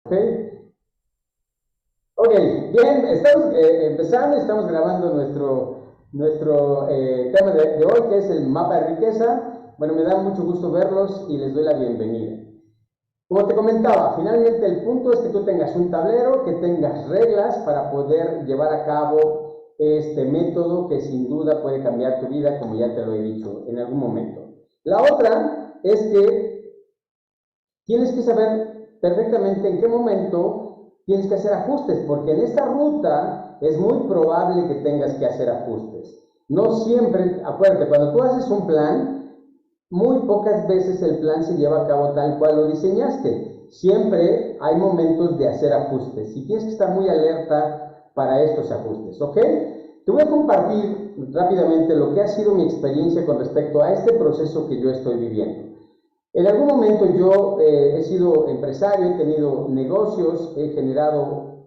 Ok, ok, bien, estamos empezando, estamos grabando nuestro tema de hoy, que es el mapa de riqueza. Bueno, me da mucho gusto verlos y les doy la bienvenida. Como te comentaba, finalmente el punto es que tú tengas un tablero, que tengas reglas para poder llevar a cabo este método que sin duda puede cambiar tu vida, como ya te lo he dicho en algún momento. La otra es que tienes que saber perfectamente en qué momento tienes que hacer ajustes, porque en esta ruta es muy probable que tengas que hacer ajustes. No siempre, acuérdate, cuando tú haces un plan, muy pocas veces el plan se lleva a cabo tal cual lo diseñaste. Siempre hay momentos de hacer ajustes y tienes que estar muy alerta para estos ajustes, ¿ok? Te voy a compartir rápidamente lo que ha sido mi experiencia con respecto a este proceso que yo estoy viviendo. En algún momento yo he sido empresario, he tenido negocios, he generado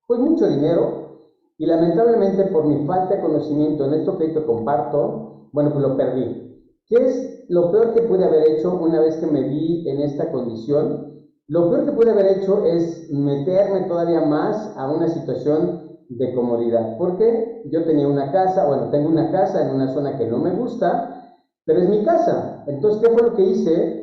pues mucho dinero y lamentablemente por mi falta de conocimiento en esto que te comparto, bueno, pues lo perdí. ¿Qué es lo peor que pude haber hecho una vez que me vi en esta condición? Lo peor que pude haber hecho es meterme todavía más a una situación de comodidad, porque yo tenía una casa, bueno, tengo una casa en una zona que no me gusta, pero es mi casa. Entonces, ¿qué fue lo que hice?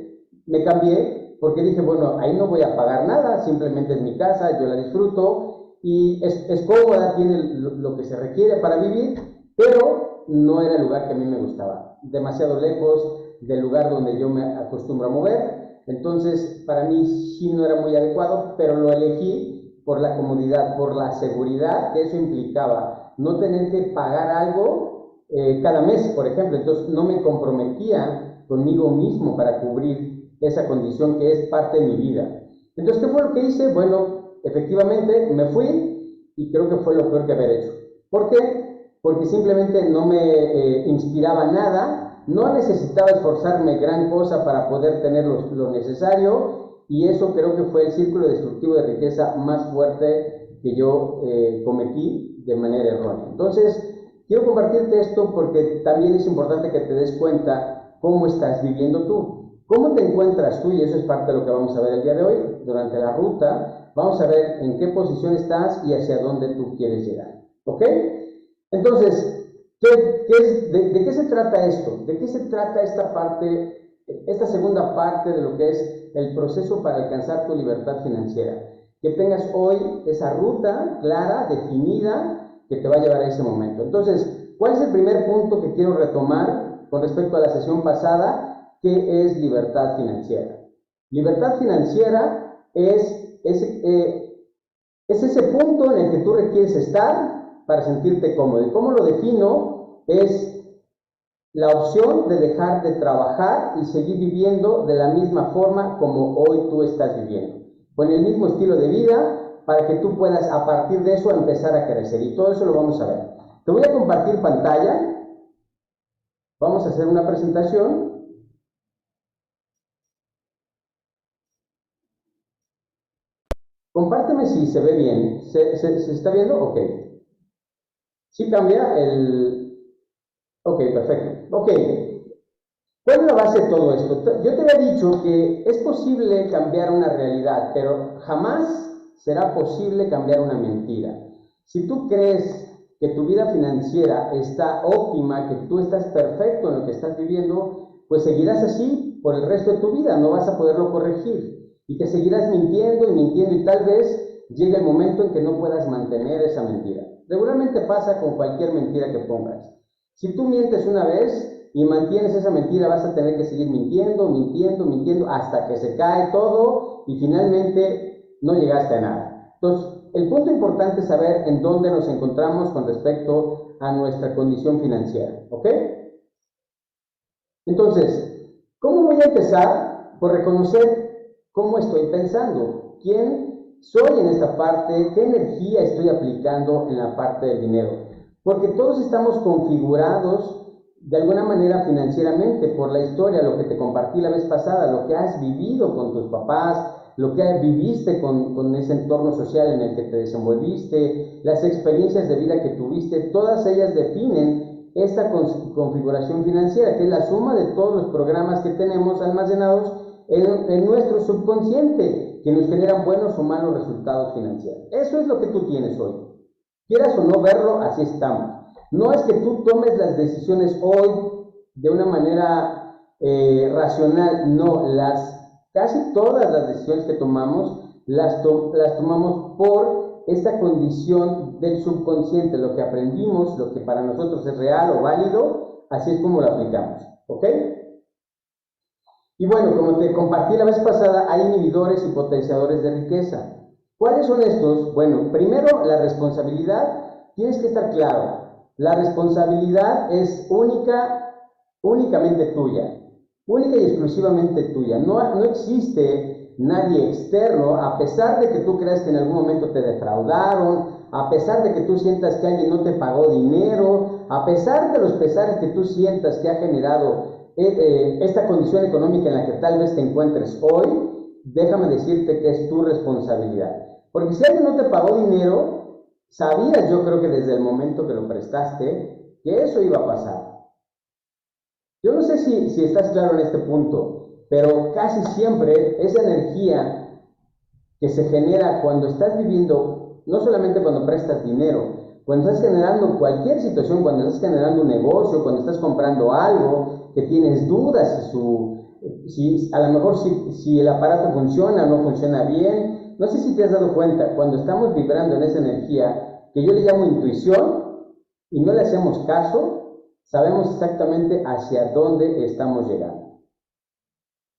Me cambié porque dije, bueno, ahí no voy a pagar nada, simplemente es mi casa, yo la disfruto y es cómoda, tiene lo que se requiere para vivir, pero no era el lugar que a mí me gustaba, demasiado lejos del lugar donde yo me acostumbro a mover. Entonces, para mí sí no era muy adecuado, pero lo elegí por la comodidad, por la seguridad que eso implicaba, no tener que pagar algo cada mes, por ejemplo. Entonces no me comprometía conmigo mismo para cubrir esa condición que es parte de mi vida. Entonces, ¿qué fue lo que hice? Bueno, efectivamente me fui y creo que fue lo peor que haber hecho. ¿Por qué? Porque simplemente no me inspiraba nada, no necesitaba esforzarme gran cosa para poder tener lo necesario, y eso creo que fue el círculo destructivo de riqueza más fuerte que yo cometí de manera errónea. Entonces, quiero compartirte esto porque también es importante que te des cuenta cómo estás viviendo tú. ¿Cómo te encuentras tú? Y eso es parte de lo que vamos a ver el día de hoy. Durante la ruta vamos a ver en qué posición estás y hacia dónde tú quieres llegar. ¿Ok? Entonces, ¿de qué se trata esto? ¿De qué se trata esta parte, esta segunda parte de lo que es el proceso para alcanzar tu libertad financiera? Que tengas hoy esa ruta clara, definida, que te va a llevar a ese momento. Entonces, ¿cuál es el primer punto que quiero retomar con respecto a la sesión pasada? ¿Qué es libertad financiera? Libertad financiera es ese punto en el que tú requieres estar para sentirte cómodo. ¿Y cómo lo defino? Es la opción de dejar de trabajar y seguir viviendo de la misma forma como hoy tú estás viviendo, con el mismo estilo de vida, para que tú puedas a partir de eso empezar a crecer. Y todo eso lo vamos a ver. Te voy a compartir pantalla. Vamos a hacer una presentación. Compárteme si se ve bien. ¿Se está viendo? Ok. ¿Sí cambia el...? Ok, perfecto. Ok. ¿Cuál es la base de todo esto? Yo te había dicho que es posible cambiar una realidad, pero jamás será posible cambiar una mentira. Si tú crees que tu vida financiera está óptima, que tú estás perfecto en lo que estás viviendo, pues seguirás así por el resto de tu vida, no vas a poderlo corregir. Y te seguirás mintiendo y mintiendo y tal vez llegue el momento en que no puedas mantener esa mentira. Regularmente pasa con cualquier mentira que pongas. Si tú mientes una vez y mantienes esa mentira, vas a tener que seguir mintiendo, mintiendo, mintiendo, hasta que se cae todo y finalmente no llegaste a nada. Entonces, el punto importante es saber en dónde nos encontramos con respecto a nuestra condición financiera, ¿ok? Entonces, ¿cómo voy a empezar? Por reconocer cómo estoy pensando, quién soy en esta parte, qué energía estoy aplicando en la parte del dinero. Porque todos estamos configurados de alguna manera financieramente por la historia, lo que te compartí la vez pasada, lo que has vivido con tus papás, lo que viviste con ese entorno social en el que te desenvolviste, las experiencias de vida que tuviste, todas ellas definen esta configuración financiera, que es la suma de todos los programas que tenemos almacenados en nuestro subconsciente que nos generan buenos o malos resultados financieros. Eso es lo que tú tienes hoy. Quieras o no verlo, así estamos. No es que tú tomes las decisiones hoy de una manera racional, no, casi todas las decisiones que tomamos las tomamos por esta condición del subconsciente, lo que aprendimos, lo que para nosotros es real o válido, así es como lo aplicamos, ¿ok? Y bueno, como te compartí la vez pasada, hay inhibidores y potenciadores de riqueza. ¿Cuáles son estos? Bueno, primero, la responsabilidad. Tienes que estar claro, la responsabilidad es únicamente tuya, única y exclusivamente tuya. No existe nadie externo, a pesar de que tú creas que en algún momento te defraudaron, a pesar de que tú sientas que alguien no te pagó dinero, a pesar de los pesares que tú sientas que ha generado esta condición económica en la que tal vez te encuentres hoy, déjame decirte que es tu responsabilidad. Porque si alguien no te pagó dinero, sabías, yo creo que desde el momento que lo prestaste, que eso iba a pasar. Yo no sé si estás claro en este punto, pero casi siempre esa energía que se genera cuando estás viviendo, no solamente cuando prestas dinero, cuando estás generando cualquier situación, cuando estás generando un negocio, cuando estás comprando algo, que tienes dudas si a lo mejor si el aparato funciona o no funciona bien. No sé si te has dado cuenta, cuando estamos vibrando en esa energía, que yo le llamo intuición, y no le hacemos caso, sabemos exactamente hacia dónde estamos llegando.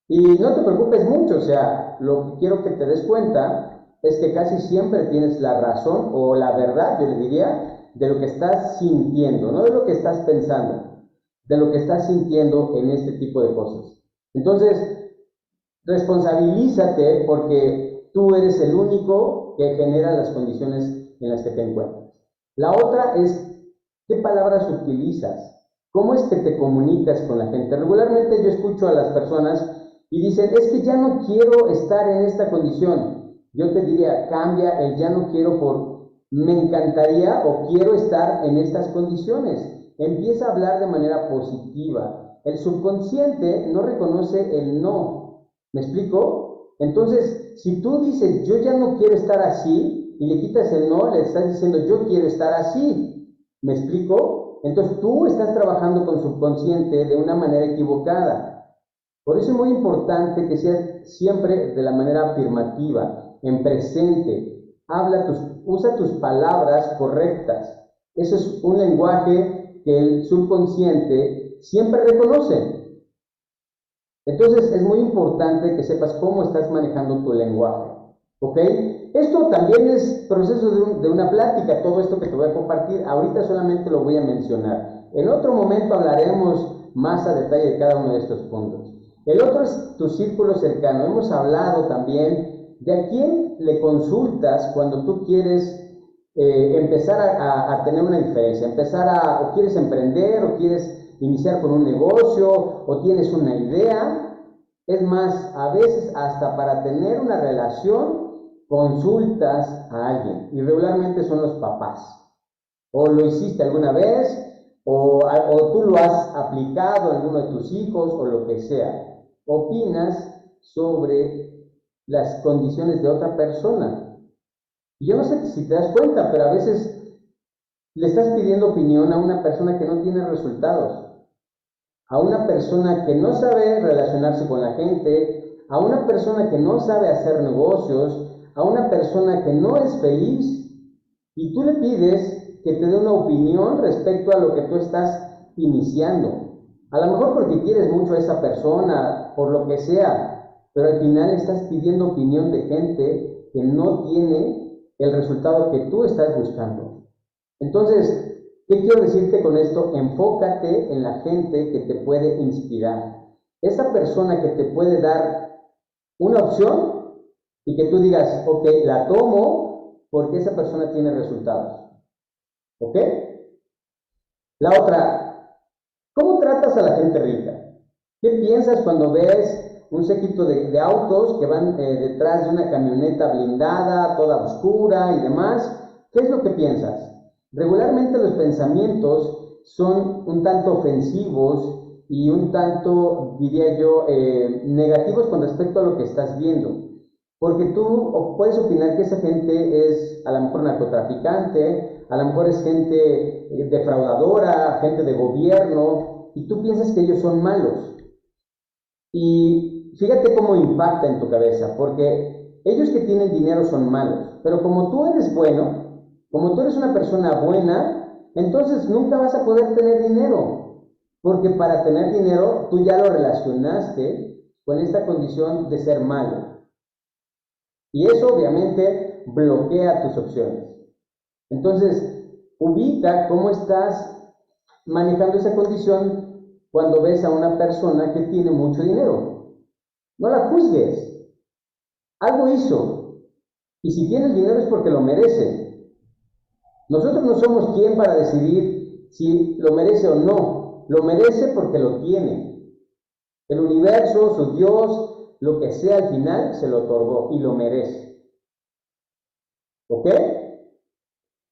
Y no te preocupes mucho, o sea, lo que quiero que te des cuenta es que casi siempre tienes la razón o la verdad, yo le diría, de lo que estás sintiendo, no de lo que estás pensando, de lo que estás sintiendo en este tipo de cosas. Entonces, responsabilízate porque tú eres el único que genera las condiciones en las que te encuentras. La otra es, ¿qué palabras utilizas? ¿Cómo es que te comunicas con la gente? Regularmente yo escucho a las personas y dicen, es que ya no quiero estar en esta condición. Yo te diría, cambia el ya no quiero por me encantaría o quiero estar en estas condiciones. Empieza a hablar de manera positiva. El subconsciente no reconoce el no. ¿Me explico? Entonces, si tú dices, yo ya no quiero estar así, y le quitas el no, le estás diciendo, yo quiero estar así. ¿Me explico? Entonces tú estás trabajando con subconsciente de una manera equivocada. Por eso es muy importante que seas siempre de la manera afirmativa, en presente. Usa tus palabras correctas. Eso es un lenguaje que el subconsciente siempre reconoce. Entonces es muy importante que sepas cómo estás manejando tu lenguaje. ¿Ok? Esto también es proceso de una plática, todo esto que te voy a compartir. Ahorita solamente lo voy a mencionar. En otro momento hablaremos más a detalle de cada uno de estos puntos. El otro es tu círculo cercano. Hemos hablado también de a quién le consultas cuando tú quieres empezar a tener una diferencia, o quieres emprender, o quieres iniciar con un negocio, o tienes una idea. Es más, a veces hasta para tener una relación consultas a alguien, y regularmente son los papás. O lo hiciste alguna vez, o tú lo has aplicado a alguno de tus hijos, o lo que sea. Opinas sobre las condiciones de otra persona. Y yo no sé si te das cuenta, pero a veces le estás pidiendo opinión a una persona que no tiene resultados, a una persona que no sabe relacionarse con la gente, a una persona que no sabe hacer negocios, a una persona que no es feliz, y tú le pides que te dé una opinión respecto a lo que tú estás iniciando. A lo mejor porque quieres mucho a esa persona, por lo que sea, pero al final estás pidiendo opinión de gente que no tiene el resultado que tú estás buscando. Entonces, ¿qué quiero decirte con esto? Enfócate en la gente que te puede inspirar. Esa persona que te puede dar una opción y que tú digas, ok, la tomo porque esa persona tiene resultados. ¿Ok? La otra, ¿cómo tratas a la gente rica? ¿Qué piensas cuando ves un séquito de autos que van detrás de una camioneta blindada, toda oscura y demás? ¿Qué es lo que piensas? Regularmente los pensamientos son un tanto ofensivos y un tanto, diría yo, negativos con respecto a lo que estás viendo. Porque tú puedes opinar que esa gente es a lo mejor narcotraficante, a lo mejor es gente defraudadora, gente de gobierno, y tú piensas que ellos son malos. Y fíjate cómo impacta en tu cabeza, porque ellos que tienen dinero son malos, pero como tú eres bueno, como tú eres una persona buena, entonces nunca vas a poder tener dinero, porque para tener dinero tú ya lo relacionaste con esta condición de ser malo. Y eso obviamente bloquea tus opciones. Entonces, ubica cómo estás manejando esa condición cuando ves a una persona que tiene mucho dinero. No la juzgues. Algo hizo. Y si tiene el dinero es porque lo merece. Nosotros no somos quien para decidir si lo merece o no. Lo merece porque lo tiene. El universo, su Dios, lo que sea al final, se lo otorgó y lo merece. ¿Ok?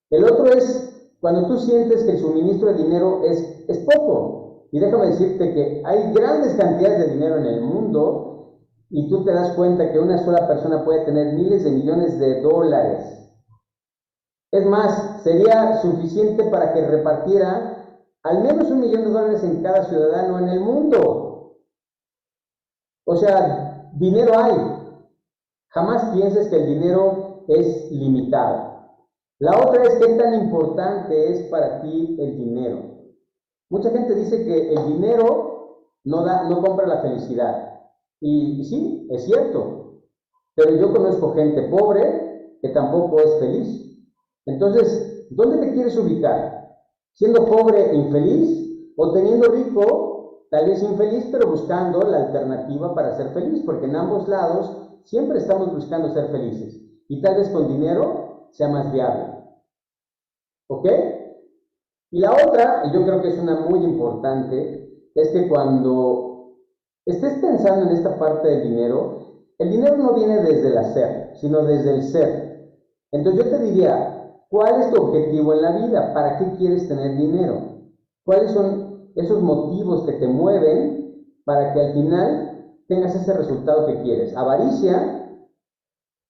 El otro es cuando tú sientes que el suministro de dinero es poco. Y déjame decirte que hay grandes cantidades de dinero en el mundo y tú te das cuenta que una sola persona puede tener miles de millones de dólares. Es más, sería suficiente para que repartiera al menos $1.000.000 en cada ciudadano en el mundo. O sea, dinero hay. Jamás pienses que el dinero es limitado. La otra es qué tan importante es para ti el dinero. Mucha gente dice que el dinero no compra la felicidad. Y sí, es cierto. Pero yo conozco gente pobre que tampoco es feliz. Entonces, ¿dónde te quieres ubicar? ¿Siendo pobre e infeliz? ¿O teniendo rico, tal vez infeliz, pero buscando la alternativa para ser feliz? Porque en ambos lados siempre estamos buscando ser felices. Y tal vez con dinero sea más viable. ¿Ok? Y la otra, y yo creo que es una muy importante, es que cuando estés pensando en esta parte del dinero, el dinero no viene desde el hacer, sino desde el ser. Entonces yo te diría, ¿cuál es tu objetivo en la vida? ¿Para qué quieres tener dinero? ¿Cuáles son esos motivos que te mueven para que al final tengas ese resultado que quieres? Avaricia,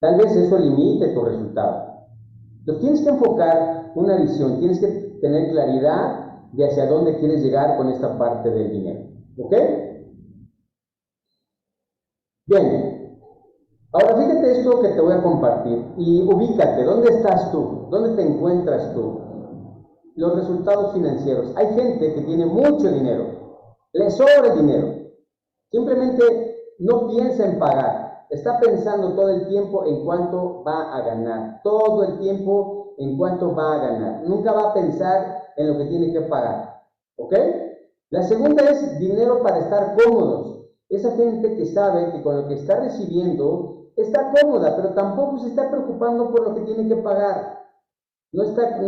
tal vez eso limite tu resultado. Entonces tienes que enfocar una visión, tienes que tener claridad de hacia dónde quieres llegar con esta parte del dinero. ¿Ok? Bien. Ahora fíjate esto que te voy a compartir y ubícate, ¿dónde estás tú? ¿Dónde te encuentras tú? Los resultados financieros. Hay gente que tiene mucho dinero, le sobra el dinero, simplemente no piensa en pagar, está pensando todo el tiempo en cuánto va a ganar, todo el tiempo en cuánto va a ganar, nunca va a pensar en lo que tiene que pagar, ¿ok? La segunda es dinero para estar cómodos, esa gente que sabe que con lo que está recibiendo está cómoda, pero tampoco se está preocupando por lo que tiene que pagar, no está a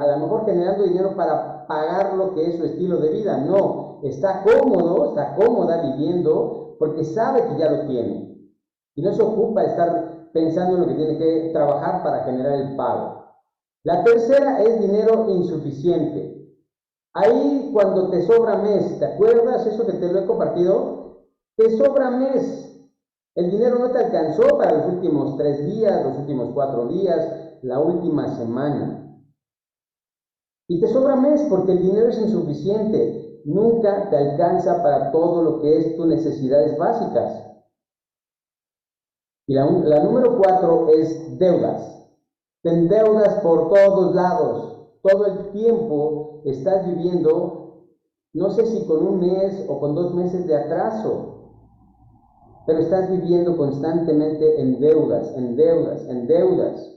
lo mejor generando dinero para pagar lo que es su estilo de vida, no, está cómodo, está cómoda viviendo porque sabe que ya lo tiene y no se ocupa de estar pensando en lo que tiene que trabajar para generar el pago. La tercera es dinero insuficiente. Ahí cuando te sobra mes, ¿te acuerdas eso que te lo he compartido? Te sobra mes. El dinero no te alcanzó para los últimos 3 días, los últimos 4 días, la última semana. Y te sobra mes porque el dinero es insuficiente. Nunca te alcanza para todo lo que es tus necesidades básicas. Y la número 4 es deudas. Te endeudas por todos lados. Todo el tiempo estás viviendo, no sé si con un mes o con 2 meses de atraso, pero estás viviendo constantemente en deudas, en deudas, en deudas.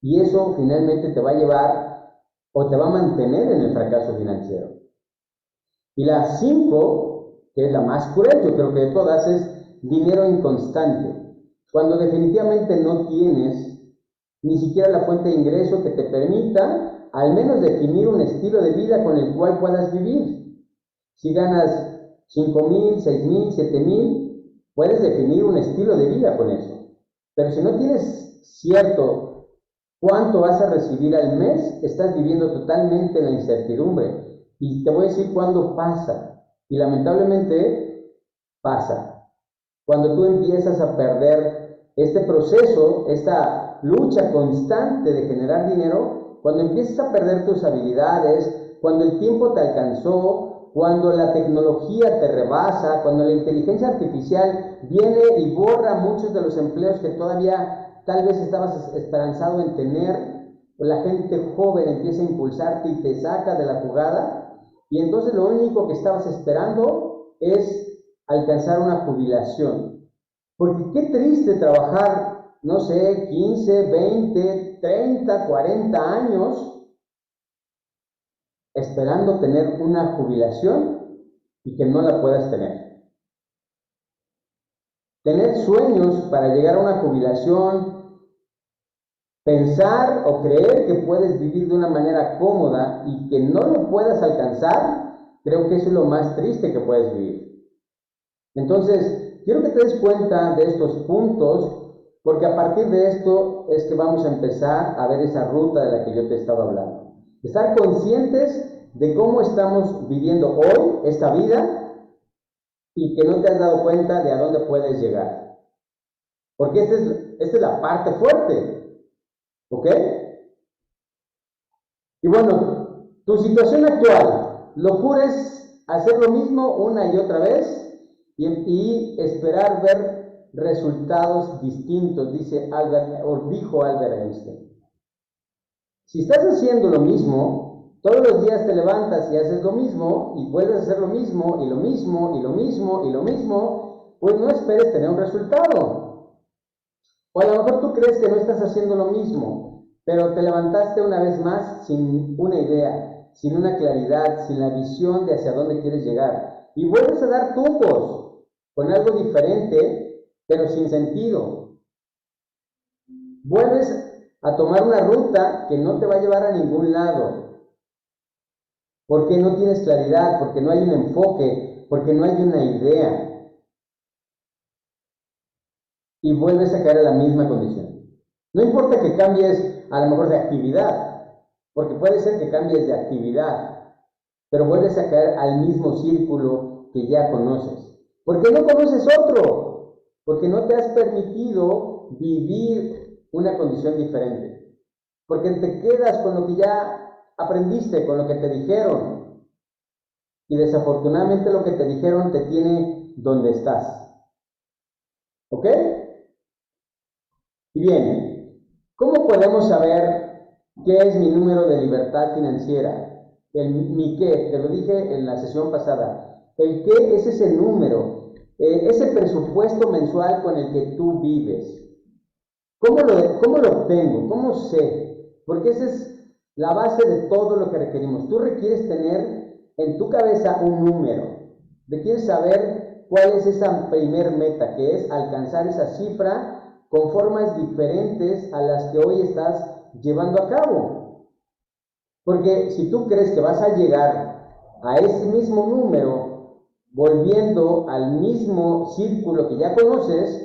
Y eso finalmente te va a llevar o te va a mantener en el fracaso financiero. Y la 5, que es la más cruel, yo creo que de todas, es dinero inconstante. Cuando definitivamente no tienes ni siquiera la fuente de ingreso que te permita al menos definir un estilo de vida con el cual puedas vivir. Si ganas 5,000, 6,000, 7,000, puedes definir un estilo de vida con eso. Pero si no tienes cierto cuánto vas a recibir al mes, estás viviendo totalmente en la incertidumbre. Y te voy a decir cuándo pasa. Y lamentablemente pasa. Cuando tú empiezas a perder este proceso, esta lucha constante de generar dinero, cuando empiezas a perder tus habilidades, cuando el tiempo te alcanzó, cuando la tecnología te rebasa, cuando la inteligencia artificial viene y borra muchos de los empleos que todavía tal vez estabas esperanzado en tener, la gente joven empieza a impulsarte y te saca de la jugada, y entonces lo único que estabas esperando es alcanzar una jubilación. Porque qué triste trabajar, no sé, 15, 20, 30, 40 años esperando tener una jubilación y que no la puedas tener. Tener sueños para llegar a una jubilación, pensar o creer que puedes vivir de una manera cómoda y que no lo puedas alcanzar, creo que eso es lo más triste que puedes vivir. Entonces, quiero que te des cuenta de estos puntos, porque a partir de esto es que vamos a empezar a ver esa ruta de la que yo te estaba hablando. Estar conscientes de cómo estamos viviendo hoy esta vida y que no te has dado cuenta de a dónde puedes llegar. Porque esta es la parte fuerte. ¿Ok? Y bueno, tu situación actual, ¿locura es hacer lo mismo una y otra vez y esperar ver resultados distintos? Dijo Albert Einstein. Si estás haciendo lo mismo, todos los días te levantas y haces lo mismo, y vuelves a hacer lo mismo, y lo mismo, y lo mismo, y lo mismo, pues no esperes tener un resultado. O a lo mejor tú crees que no estás haciendo lo mismo, pero te levantaste una vez más sin una idea, sin una claridad, sin la visión de hacia dónde quieres llegar. Y vuelves a dar tumbos con algo diferente, pero sin sentido. Vuelves a tomar una ruta que no te va a llevar a ningún lado. Porque no tienes claridad, porque no hay un enfoque, porque no hay una idea. Y vuelves a caer a la misma condición. No importa que cambies a lo mejor de actividad, porque puede ser que cambies de actividad, pero vuelves a caer al mismo círculo que ya conoces. ¿Por qué no conoces otro? Porque no te has permitido vivir una condición diferente. Porque te quedas con lo que ya aprendiste, con lo que te dijeron. Y desafortunadamente lo que te dijeron te tiene donde estás. ¿Ok? Y bien, ¿cómo podemos saber qué es mi número de libertad financiera? Mi qué, te lo dije en la sesión pasada. El qué es ese número, ese presupuesto mensual con el que tú vives. ¿Cómo lo obtengo? ¿Cómo sé? Porque esa es la base de todo lo que requerimos. Tú requieres tener en tu cabeza un número. Requieres saber cuál es esa primer meta, que es alcanzar esa cifra con formas diferentes a las que hoy estás llevando a cabo. Porque si tú crees que vas a llegar a ese mismo número, volviendo al mismo círculo que ya conoces,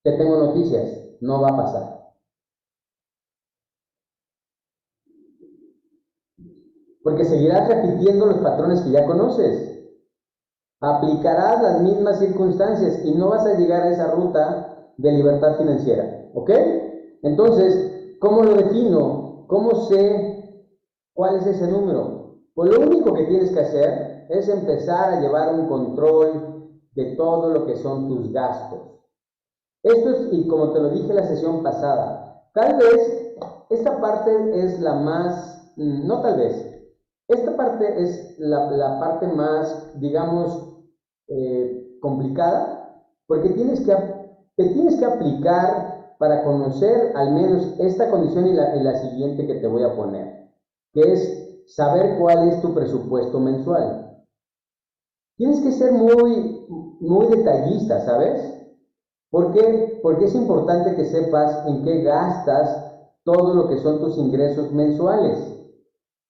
te tengo noticias, no va a pasar. Porque seguirás repitiendo los patrones que ya conoces. Aplicarás las mismas circunstancias y no vas a llegar a esa ruta de libertad financiera. ¿Ok? Entonces, ¿cómo lo defino? ¿Cómo sé cuál es ese número? Pues lo único que tienes que hacer es empezar a llevar un control de todo lo que son tus gastos. Esto es, y como te lo dije en la sesión pasada, tal vez esta parte es la más, no tal vez, esta parte es la parte más, digamos, complicada, porque te tienes que aplicar para conocer al menos esta condición y la siguiente que te voy a poner, que es saber cuál es tu presupuesto mensual. Tienes que ser muy detallista, ¿sabes? ¿Por qué? Porque es importante que sepas en qué gastas todo lo que son tus ingresos mensuales.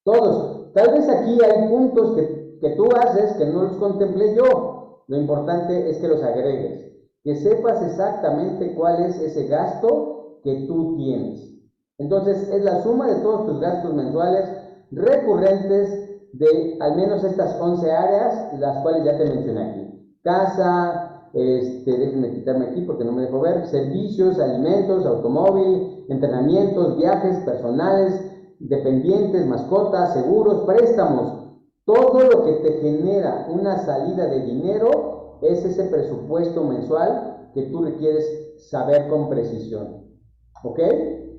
Todos. Tal vez aquí hay puntos que tú haces que no los contemplé yo. Lo importante es que los agregues. Que sepas exactamente cuál es ese gasto que tú tienes. Entonces, es la suma de todos tus gastos mensuales recurrentes de al menos estas 11 áreas, las cuales ya te mencioné aquí. Casa, déjenme quitarme aquí porque no me dejo ver, servicios, alimentos, automóvil, entrenamientos, viajes personales, dependientes, mascotas, seguros, préstamos. Todo lo que te genera una salida de dinero es ese presupuesto mensual que tú requieres saber con precisión. ¿Ok?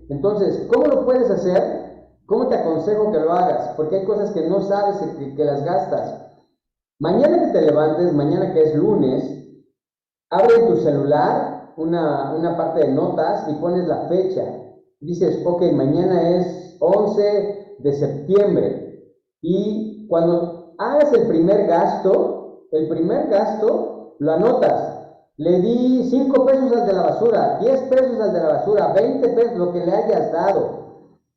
Entonces, ¿cómo lo puedes hacer? ¿Cómo te aconsejo que lo hagas? Porque hay cosas que no sabes que las gastas. Mañana que te levantes, mañana que es lunes, abre en tu celular una parte de notas y pones la fecha. Dices, ok, mañana es 11 de septiembre. Y cuando hagas el primer gasto lo anotas. Le di 5 pesos al de la basura, 10 pesos al de la basura, 20 pesos, lo que le hayas dado.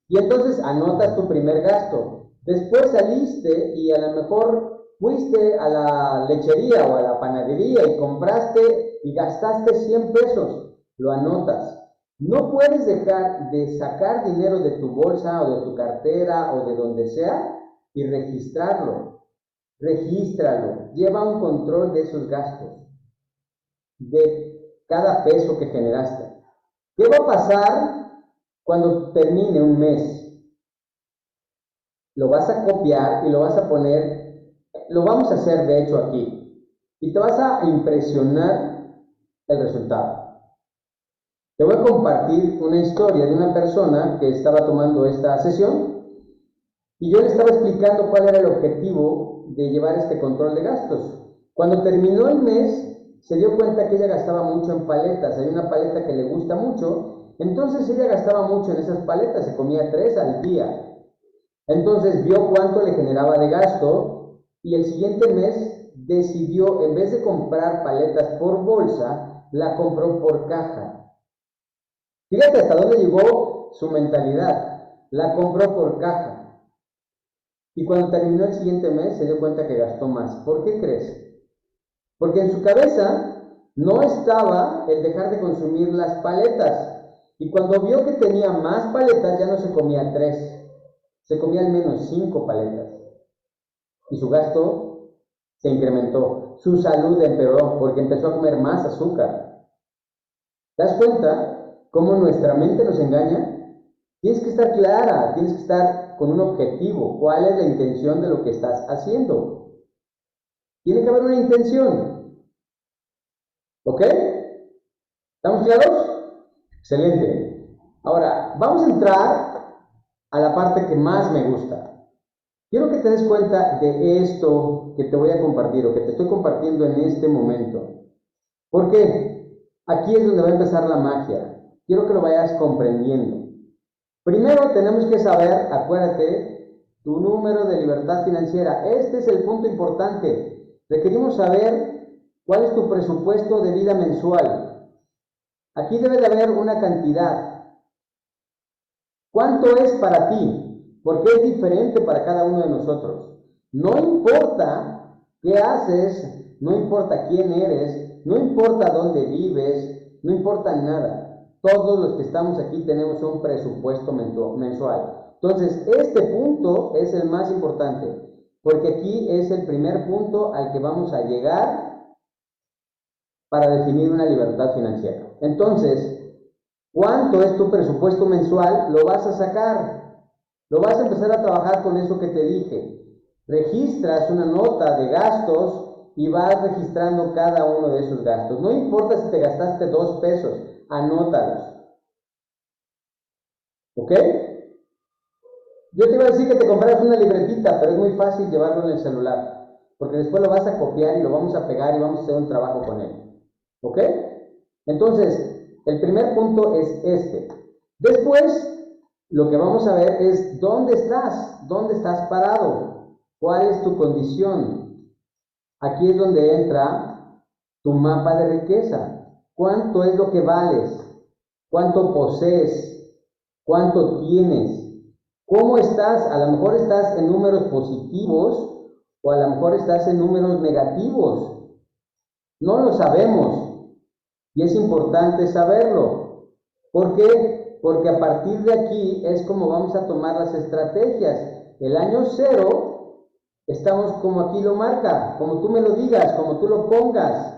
Y entonces anotas tu primer gasto. Después saliste y a lo mejor fuiste a la lechería o a la panadería y compraste y gastaste 100 pesos. Lo anotas. No puedes dejar de sacar dinero de tu bolsa o de tu cartera o de donde sea y registrarlo. Regístralo. Lleva un control de esos gastos, de cada peso que generaste. ¿Qué va a pasar cuando termine un mes? Lo vas a copiar y lo vas a poner, lo vamos a hacer de hecho aquí, y te vas a impresionar el resultado. Te voy a compartir una historia de una persona que estaba tomando esta sesión y yo le estaba explicando cuál era el objetivo de llevar este control de gastos. Cuando terminó el mes, se dio cuenta que ella gastaba mucho en paletas. Hay una paleta que le gusta mucho, entonces ella gastaba mucho en esas paletas, se comía 3 al día. Entonces vio cuánto le generaba de gasto y el siguiente mes decidió, en vez de comprar paletas por bolsa, la compró por caja. Fíjate hasta dónde llegó su mentalidad. La compró por caja. Y cuando terminó el siguiente mes se dio cuenta que gastó más. ¿Por qué crees? Porque en su cabeza no estaba el dejar de consumir las paletas. Y cuando vio que tenía más paletas, ya no se comía 3, se comía al menos 5 paletas. Y su gasto se incrementó. Su salud empeoró porque empezó a comer más azúcar. ¿Te das cuenta cómo nuestra mente nos engaña? Tienes que estar clara, tienes que estar con un objetivo. ¿Cuál es la intención de lo que estás haciendo? Tiene que haber una intención. ¿Ok? ¿Estamos claros? Excelente. Ahora, vamos a entrar a la parte que más me gusta. Quiero que te des cuenta de esto que te voy a compartir o que te estoy compartiendo en este momento. ¿Por qué? Aquí es donde va a empezar la magia. Quiero que lo vayas comprendiendo. Primero tenemos que saber, acuérdate, tu número de libertad financiera. Este es el punto importante. Requerimos saber cuál es tu presupuesto de vida mensual. Aquí debe de haber una cantidad. ¿Cuánto es para ti? Porque es diferente para cada uno de nosotros. No importa qué haces, no importa quién eres, no importa dónde vives, no importa nada. Todos los que estamos aquí tenemos un presupuesto mensual. Entonces, este punto es el más importante, porque aquí es el primer punto al que vamos a llegar para definir una libertad financiera. Entonces, ¿cuánto es tu presupuesto mensual? Lo vas a sacar. Lo vas a empezar a trabajar con eso que te dije. Registras una nota de gastos y vas registrando cada uno de esos gastos. No importa si te gastaste 2 pesos, anótalos. ¿Ok? Yo te iba a decir que te compraras una libretita, pero es muy fácil llevarlo en el celular, porque después lo vas a copiar y lo vamos a pegar y vamos a hacer un trabajo con él. ¿Ok? Entonces, el primer punto es este. Después, lo que vamos a ver es dónde estás parado, cuál es tu condición. Aquí es donde entra tu mapa de riqueza. ¿Cuánto es lo que vales? ¿Cuánto posees? ¿Cuánto tienes? ¿Cómo estás? A lo mejor estás en números positivos o a lo mejor estás en números negativos. No lo sabemos y es importante saberlo. ¿Por qué? Porque a partir de aquí es como vamos a tomar las estrategias. el año 0, estamos como aquí lo marca, como tú me lo digas, como tú lo pongas,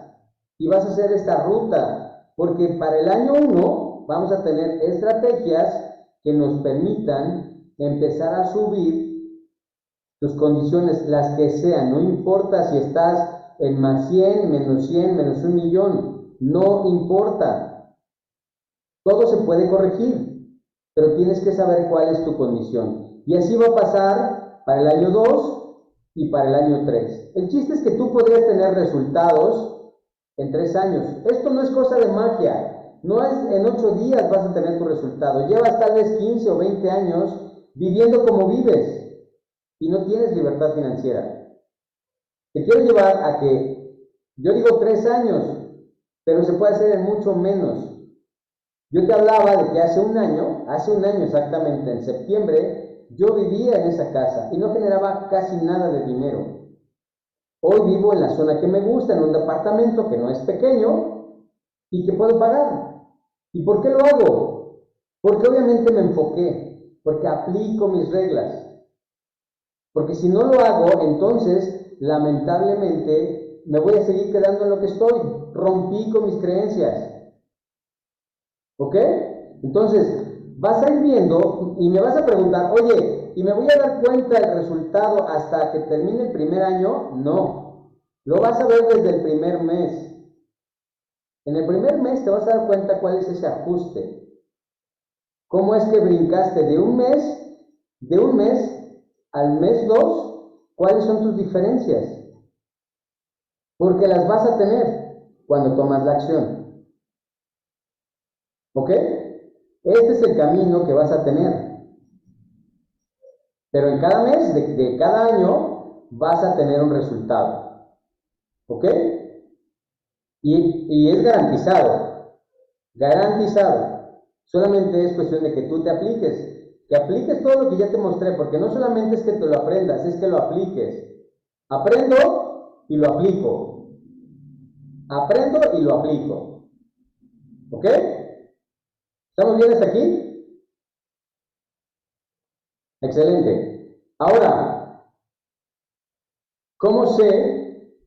y vas a hacer esta ruta, porque para el año 1 vamos a tener estrategias que nos permitan empezar a subir tus condiciones, las que sean, no importa si estás en más 100, menos 100, menos 1 millón, no importa, todo se puede corregir, pero tienes que saber cuál es tu condición, y así va a pasar para el año 2 y para el año 3. El chiste es que tú podrías tener resultados en 3 años. Esto no es cosa de magia, no es en 8 días vas a tener tu resultado. Llevas tal vez 15 o 20 años viviendo como vives y no tienes libertad financiera. Te quiero llevar a que, yo digo 3 años, pero se puede hacer en mucho menos. Yo te hablaba de que hace un año exactamente, en septiembre, yo vivía en esa casa y no generaba casi nada de dinero. Hoy vivo en la zona que me gusta, en un departamento que no es pequeño y que puedo pagar. ¿Y por qué lo hago? Porque obviamente me enfoqué, porque aplico mis reglas. Porque si no lo hago, entonces lamentablemente me voy a seguir quedando en lo que estoy. Rompí con mis creencias. ¿Ok? Entonces, vas a ir viendo y me vas a preguntar, oye, ¿y me voy a dar cuenta del resultado hasta que termine el primer año? No, lo vas a ver desde el primer mes. En el primer mes te vas a dar cuenta cuál es ese ajuste. ¿Cómo es que brincaste de un mes al mes 2? ¿Cuáles son tus diferencias? Porque las vas a tener cuando tomas la acción. ¿Ok? Este es el camino que vas a tener. Pero en cada mes de cada año vas a tener un resultado. ¿Ok? Y es garantizado. Garantizado. Solamente es cuestión de que tú te apliques. Que apliques todo lo que ya te mostré. Porque no solamente es que te lo aprendas, es que lo apliques. Aprendo y lo aplico. Aprendo y lo aplico. ¿Ok? ¿Estamos bien hasta aquí? Excelente. Ahora, ¿cómo sé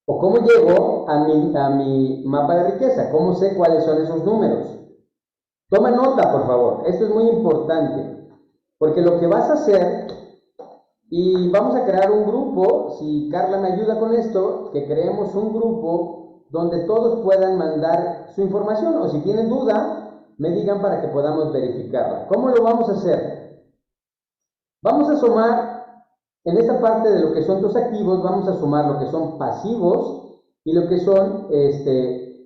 o cómo llego a mi mapa de riqueza? ¿Cómo sé cuáles son esos números? Toma nota, por favor. Esto es muy importante. Porque lo que vas a hacer, y vamos a crear un grupo, si Carla me ayuda con esto, que creemos un grupo donde todos puedan mandar su información, o si tienen duda, me digan para que podamos verificarla. ¿Cómo lo vamos a hacer? Vamos a sumar, en esta parte de lo que son tus activos, vamos a sumar lo que son pasivos y lo que son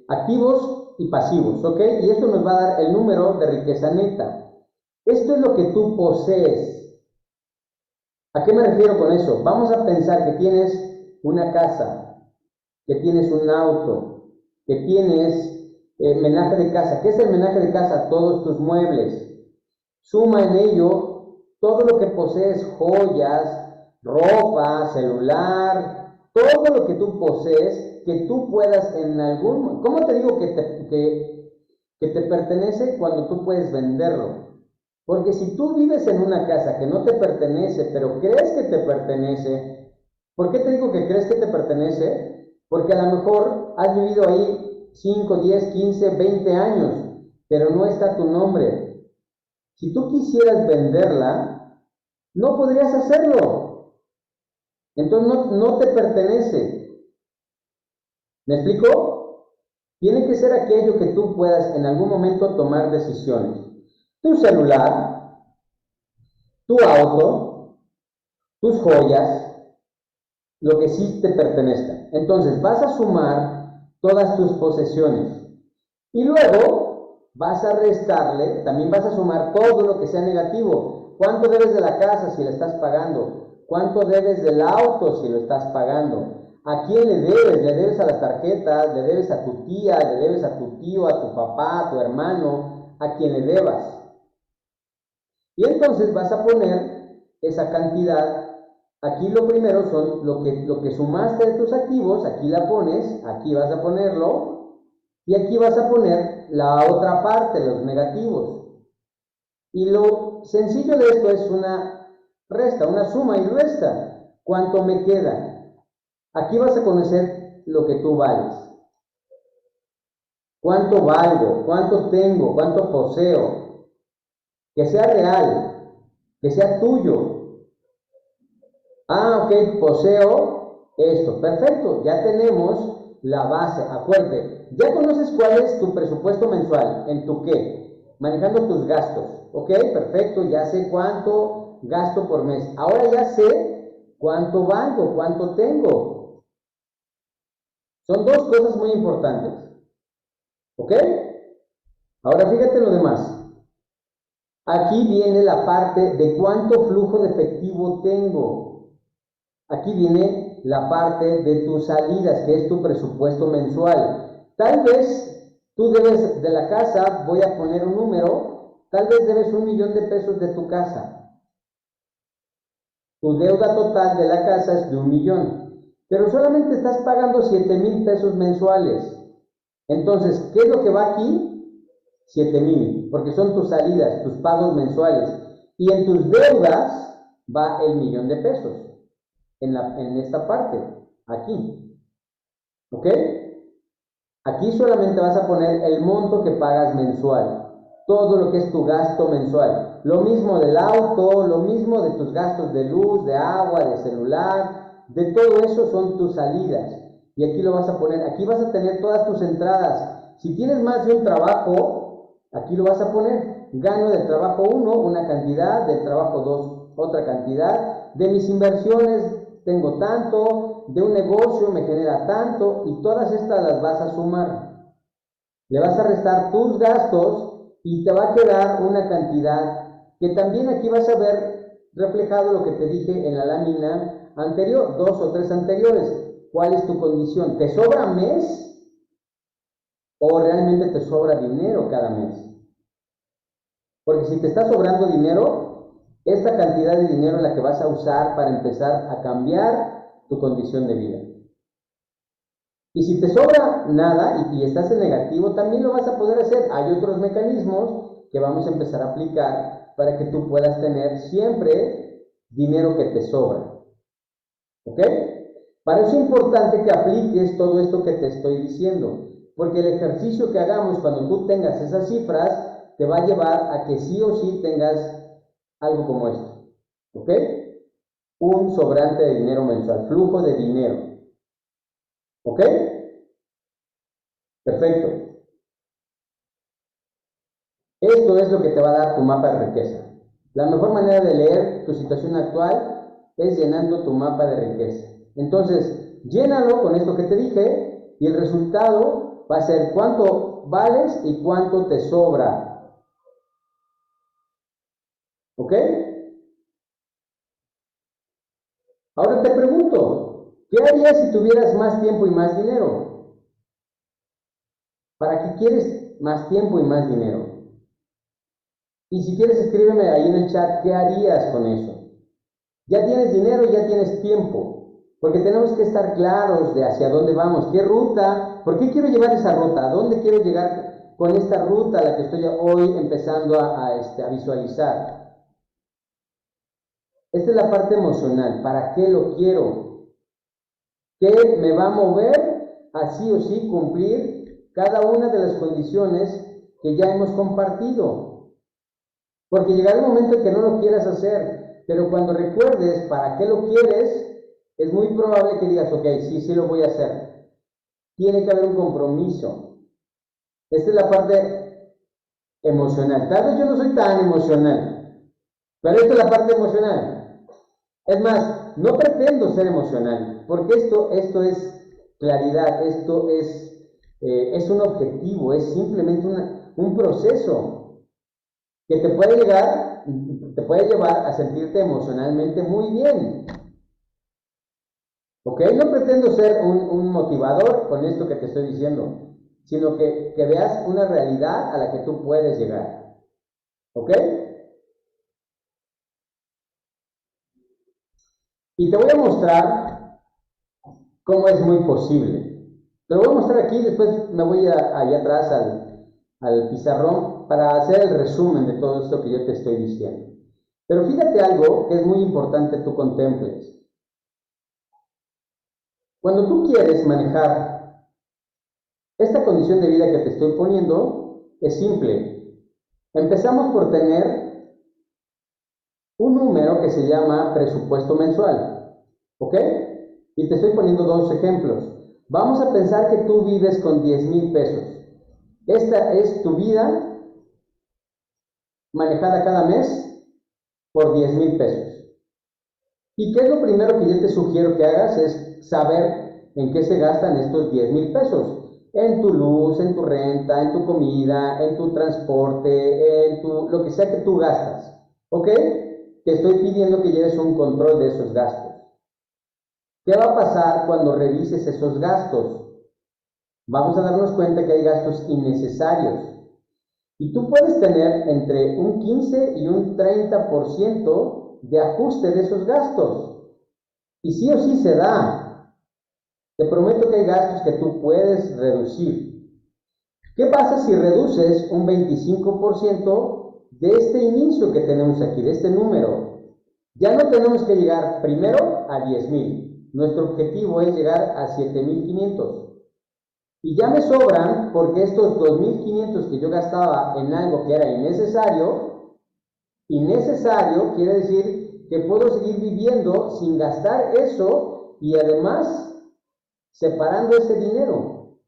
activos y pasivos, ¿ok? Y esto nos va a dar el número de riqueza neta. Esto es lo que tú posees. ¿A qué me refiero con eso? Vamos a pensar que tienes una casa, que tienes un auto, que tienes menaje de casa. ¿Qué es el menaje de casa? Todos tus muebles. Suma en ello todo lo que posees, joyas, ropa, celular, todo lo que tú posees, que tú puedas en algún... ¿Cómo te digo que te pertenece cuando tú puedes venderlo? Porque si tú vives en una casa que no te pertenece, pero crees que te pertenece, ¿por qué te digo que crees que te pertenece? Porque a lo mejor has vivido ahí 5, 10, 15, 20 años, pero no está tu nombre. Si tú quisieras venderla, no podrías hacerlo. Entonces no te pertenece. ¿Me explico? Tiene que ser aquello que tú puedas en algún momento tomar decisiones. Tu celular, tu auto, tus joyas, lo que sí te pertenezca. Entonces vas a sumar todas tus posesiones. Y luego vas a restarle, también vas a sumar todo lo que sea negativo. ¿Cuánto debes de la casa si la estás pagando? ¿Cuánto debes del auto si lo estás pagando? ¿A quién le debes? ¿Le debes a las tarjetas? ¿Le debes a tu tía? ¿Le debes a tu tío, a tu papá, a tu hermano? ¿A quien le debas? Y entonces vas a poner esa cantidad. Aquí lo primero son lo que sumaste de tus activos, aquí la pones, aquí vas a ponerlo, y aquí vas a poner la otra parte, los negativos. Y lo sencillo de esto es una resta, una suma y resta. ¿Cuánto me queda? Aquí vas a conocer lo que tú vales. ¿Cuánto valgo? ¿Cuánto tengo? ¿Cuánto poseo? Que sea real, que sea tuyo. Ah, ok, poseo esto. Perfecto, ya tenemos la base. Acuérdate, ya conoces cuál es tu presupuesto mensual. ¿En tu qué? Manejando tus gastos. Ok, perfecto, ya sé cuánto gasto por mes. Ahora ya sé cuánto valgo, cuánto tengo. Son dos cosas muy importantes. ¿Ok? Ahora fíjate lo demás. Aquí viene la parte de cuánto flujo de efectivo tengo. Aquí viene la parte de tus salidas, que es tu presupuesto mensual. Tal vez tú debes de la casa, voy a poner un número, tal vez debes 1,000,000 de pesos de tu casa. Tu deuda total de la casa es de 1,000,000, pero solamente estás pagando 7,000 pesos mensuales. Entonces, ¿qué es lo que va aquí? 7,000, porque son tus salidas, tus pagos mensuales. Y en tus deudas va el 1,000,000 de pesos, en esta parte, aquí. ¿Ok? Aquí solamente vas a poner el monto que pagas mensual, todo lo que es tu gasto mensual. Lo mismo del auto, lo mismo de tus gastos de luz, de agua, de celular, de todo eso son tus salidas. Y aquí lo vas a poner, aquí vas a tener todas tus entradas. Si tienes más de un trabajo, aquí lo vas a poner. Gano del trabajo 1 una cantidad, del trabajo 2 otra cantidad, de mis inversiones tengo tanto, de un negocio me genera tanto, y todas estas las vas a sumar. Le vas a restar tus gastos y te va a quedar una cantidad que también aquí vas a ver reflejado lo que te dije en la lámina anterior, 2 o 3 anteriores. ¿Cuál es tu condición? ¿Te sobra mes o realmente te sobra dinero cada mes? Porque si te está sobrando dinero, esta cantidad de dinero es la que vas a usar para empezar a cambiar tu condición de vida. Y si te sobra nada y estás en negativo, también lo vas a poder hacer. Hay otros mecanismos que vamos a empezar a aplicar para que tú puedas tener siempre dinero que te sobra. ¿Ok? Para eso es importante que apliques todo esto que te estoy diciendo, porque el ejercicio que hagamos cuando tú tengas esas cifras te va a llevar a que sí o sí tengas algo como esto. ¿Ok? Un sobrante de dinero mensual, flujo de dinero. ¿Ok? Perfecto. Esto es lo que te va a dar tu mapa de riqueza. La mejor manera de leer tu situación actual es llenando tu mapa de riqueza. Entonces, llénalo con esto que te dije y el resultado va a ser cuánto vales y cuánto te sobra. ¿Ok? Ahora te pregunto, ¿qué harías si tuvieras más tiempo y más dinero? ¿Para qué quieres más tiempo y más dinero? Y si quieres, escríbeme ahí en el chat, ¿qué harías con eso? Ya tienes dinero, ya tienes tiempo, porque tenemos que estar claros de hacia dónde vamos, qué ruta, por qué quiero llevar esa ruta, a dónde quiero llegar con esta ruta a la que estoy hoy empezando a visualizar. Esta es la parte emocional, ¿para qué lo quiero? ¿Qué me va a mover a sí o sí cumplir cada una de las condiciones que ya hemos compartido? Porque llegará el momento en que no lo quieras hacer, pero cuando recuerdes para qué lo quieres, es muy probable que digas, ok, sí lo voy a hacer. Tiene que haber un compromiso. Esta es la parte emocional. Tal vez yo no soy tan emocional, pero esta es la parte emocional. Es más, no pretendo ser emocional, porque esto es claridad, esto es un objetivo, es simplemente un proceso que te puede llevar a sentirte emocionalmente muy bien. ¿Ok? No pretendo ser un motivador con esto que te estoy diciendo, sino que veas una realidad a la que tú puedes llegar. ¿Ok? Y te voy a mostrar cómo es muy posible. Te lo voy a mostrar aquí, después me voy allá atrás al pizarrón para hacer el resumen de todo esto que yo te estoy diciendo. Pero fíjate algo que es muy importante tú contemples. Cuando tú quieres manejar esta condición de vida que te estoy poniendo, es simple. Empezamos por tener un número que se llama presupuesto mensual, ¿ok? Y te estoy poniendo dos ejemplos. Vamos a pensar que tú vives con 10,000 pesos. Esta es tu vida manejada cada mes por 10,000 pesos. ¿Y qué es lo primero que yo te sugiero que hagas? Es saber en qué se gastan estos 10,000 pesos. En tu luz, en tu renta, en tu comida, en tu transporte, en lo que sea que tú gastas. ¿Ok? Te estoy pidiendo que lleves un control de esos gastos. ¿Qué va a pasar cuando revises esos gastos? Vamos a darnos cuenta que hay gastos innecesarios. Y tú puedes tener entre un 15 y un 30% de ajuste de esos gastos. Y sí o sí se da. Te prometo que hay gastos que tú puedes reducir. ¿Qué pasa si reduces un 25% de este inicio que tenemos aquí, de este número? Ya no tenemos que llegar primero a 10,000. Nuestro objetivo es llegar a 7,500. Y ya me sobran porque estos 2,500 que yo gastaba en algo que era innecesario quiere decir que puedo seguir viviendo sin gastar eso y además separando ese dinero.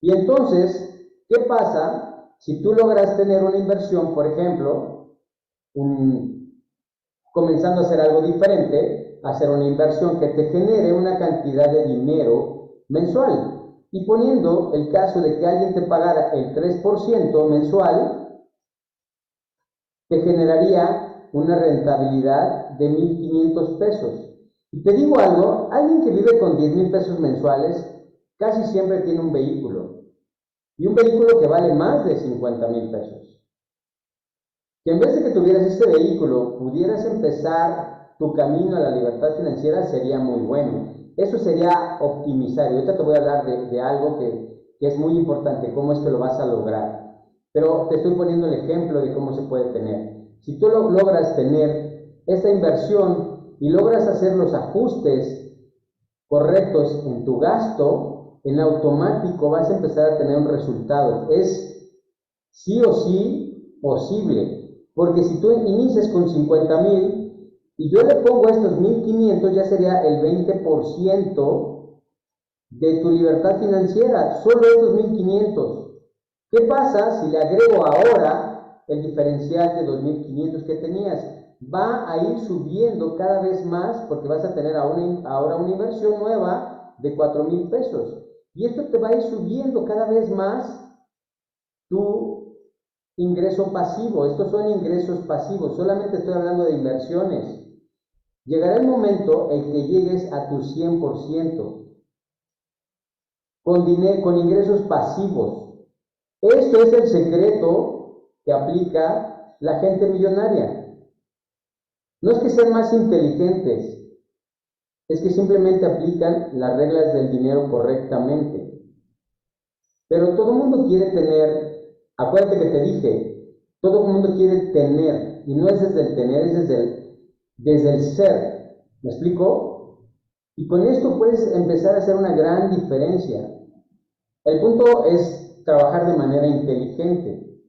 Y entonces, ¿qué pasa si tú logras tener una inversión, por ejemplo, comenzando a hacer algo diferente, hacer una inversión que te genere una cantidad de dinero mensual? Y poniendo el caso de que alguien te pagara el 3% mensual, te generaría una rentabilidad de 1,500 pesos. Y te digo algo, alguien que vive con 10,000 pesos mensuales casi siempre tiene un vehículo. Y un vehículo que vale más de 50,000 pesos. Que en vez de que tuvieras este vehículo, pudieras empezar tu camino a la libertad financiera, sería muy bueno. Eso sería optimizar. Y ahorita te voy a hablar de algo que es muy importante, cómo es que lo vas a lograr. Pero te estoy poniendo el ejemplo de cómo se puede tener. Si tú logras tener esta inversión y logras hacer los ajustes correctos en tu gasto, en automático vas a empezar a tener un resultado. Es sí o sí posible. Porque si tú inicias con 50,000 y yo le pongo estos 1,500, ya sería el 20% de tu libertad financiera, solo estos 1,500. ¿Qué pasa si le agrego ahora el diferencial de 2,500 que tenías? Va a ir subiendo cada vez más porque vas a tener ahora una inversión nueva de 4,000 pesos. Y esto te va a ir subiendo cada vez más tu ingreso pasivo. Estos son ingresos pasivos, solamente estoy hablando de inversiones. Llegará el momento en que llegues a tu 100% con ingresos pasivos. Esto es el secreto que aplica la gente millonaria. No es que sean más inteligentes, es que simplemente aplican las reglas del dinero correctamente. Pero todo el mundo quiere tener, acuérdate que te dije, todo el mundo quiere tener, y no es desde el tener, es desde el ser. ¿Me explico? Y con esto puedes empezar a hacer una gran diferencia. El punto es trabajar de manera inteligente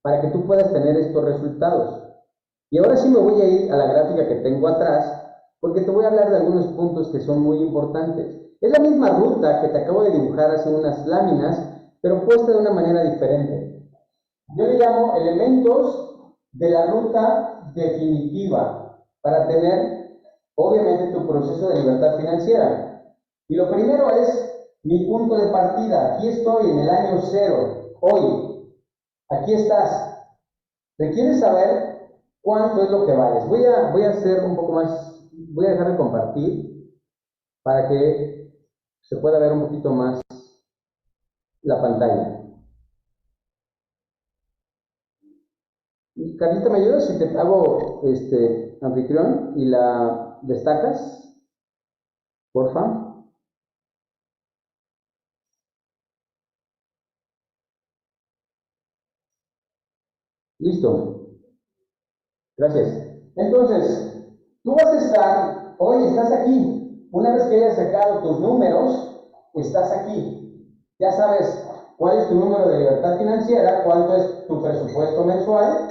para que tú puedas tener estos resultados. Y ahora sí me voy a ir a la gráfica que tengo atrás, porque te voy a hablar de algunos puntos que son muy importantes. Es la misma ruta que te acabo de dibujar hace unas láminas, pero puesta de una manera diferente. Yo le llamo elementos de la ruta definitiva para tener, obviamente, tu proceso de libertad financiera. Y lo primero es mi punto de partida. Aquí estoy en el año cero, hoy. Aquí estás. Requieres saber cuánto es lo que vales. Voy a hacer un poco más, voy a dejar de compartir para que se pueda ver un poquito más la pantalla. Carlita, ¿me ayudas si te hago anfitrión y la destacas? Porfa. Listo. Gracias. Entonces, tú vas a estar, hoy estás aquí. Una vez que hayas sacado tus números, estás aquí. Ya sabes cuál es tu número de libertad financiera, cuánto es tu presupuesto mensual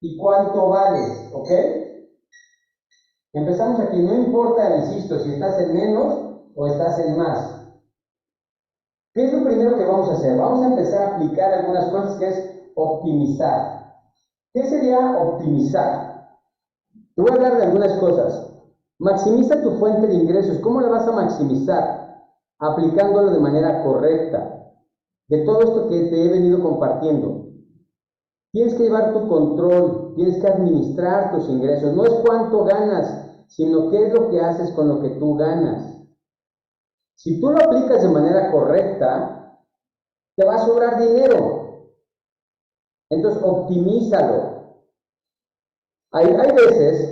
y cuánto vales, ¿ok? Empezamos aquí, no importa, insisto, si estás en menos o estás en más. ¿Qué es lo primero que vamos a hacer? Vamos a empezar a aplicar algunas cosas que es optimizar. ¿Qué sería optimizar? Te voy a hablar de algunas cosas. Maximiza tu fuente de ingresos. ¿Cómo la vas a maximizar? Aplicándolo de manera correcta. De todo esto que te he venido compartiendo. Tienes que llevar tu control, tienes que administrar tus ingresos. No es cuánto ganas, sino qué es lo que haces con lo que tú ganas. Si tú lo aplicas de manera correcta, te va a sobrar dinero. Entonces, optimízalo. Hay veces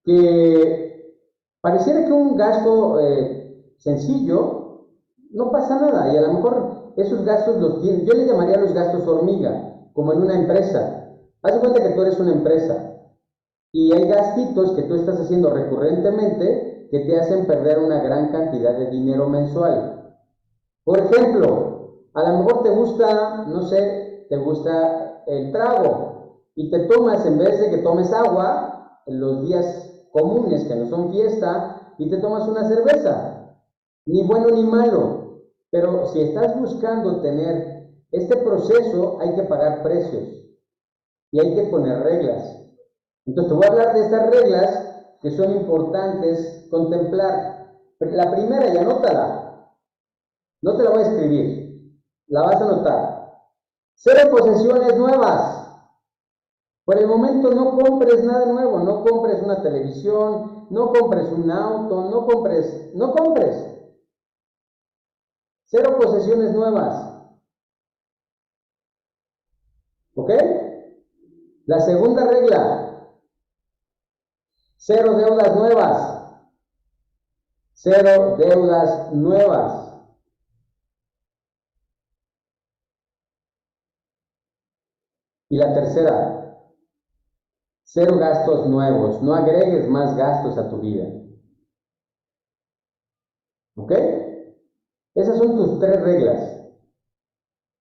que pareciera que un gasto sencillo no pasa nada y a lo mejor esos gastos los tienen, yo le llamaría los gastos hormiga, como en una empresa. Haz de cuenta que tú eres una empresa y hay gastitos que tú estás haciendo recurrentemente que te hacen perder una gran cantidad de dinero mensual. Por ejemplo, a lo mejor te gusta, no sé, te gusta el trago y te tomas, en vez de que tomes agua en los días comunes que no son fiesta, y te tomas una cerveza, ni bueno ni malo, pero si estás buscando tener este proceso hay que pagar precios y hay que poner reglas. Entonces te voy a hablar de estas reglas que son importantes contemplar. La primera, y anótala, no te la voy a escribir, la vas a anotar. Cero posesiones nuevas. Por el momento no compres nada nuevo, no compres una televisión, no compres un auto, no compres. Cero posesiones nuevas. ¿Ok? La segunda regla, cero deudas nuevas. Cero deudas nuevas. Y la tercera, cero gastos nuevos. No agregues más gastos a tu vida. ¿Ok? Esas son tus tres reglas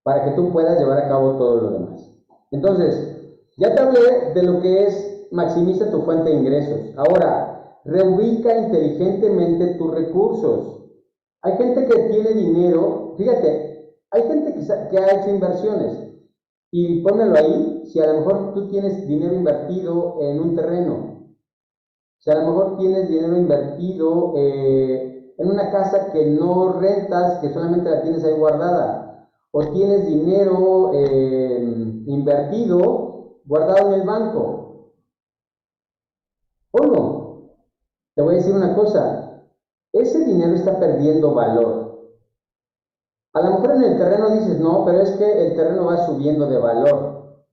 para que tú puedas llevar a cabo todo lo demás. Entonces, ya te hablé de lo que es maximiza tu fuente de ingresos. Ahora, reubica inteligentemente tus recursos. Hay gente que tiene dinero, fíjate, hay gente que ha hecho inversiones y pónmelo ahí, si a lo mejor tú tienes dinero invertido en un terreno, si a lo mejor tienes dinero invertido en una casa que no rentas, que solamente la tienes ahí guardada, o tienes dinero invertido guardado en el banco, ponlo. Te voy a decir una cosa, ese dinero está perdiendo valor. A lo mejor en el terreno dices, no, pero es que el terreno va subiendo de valor.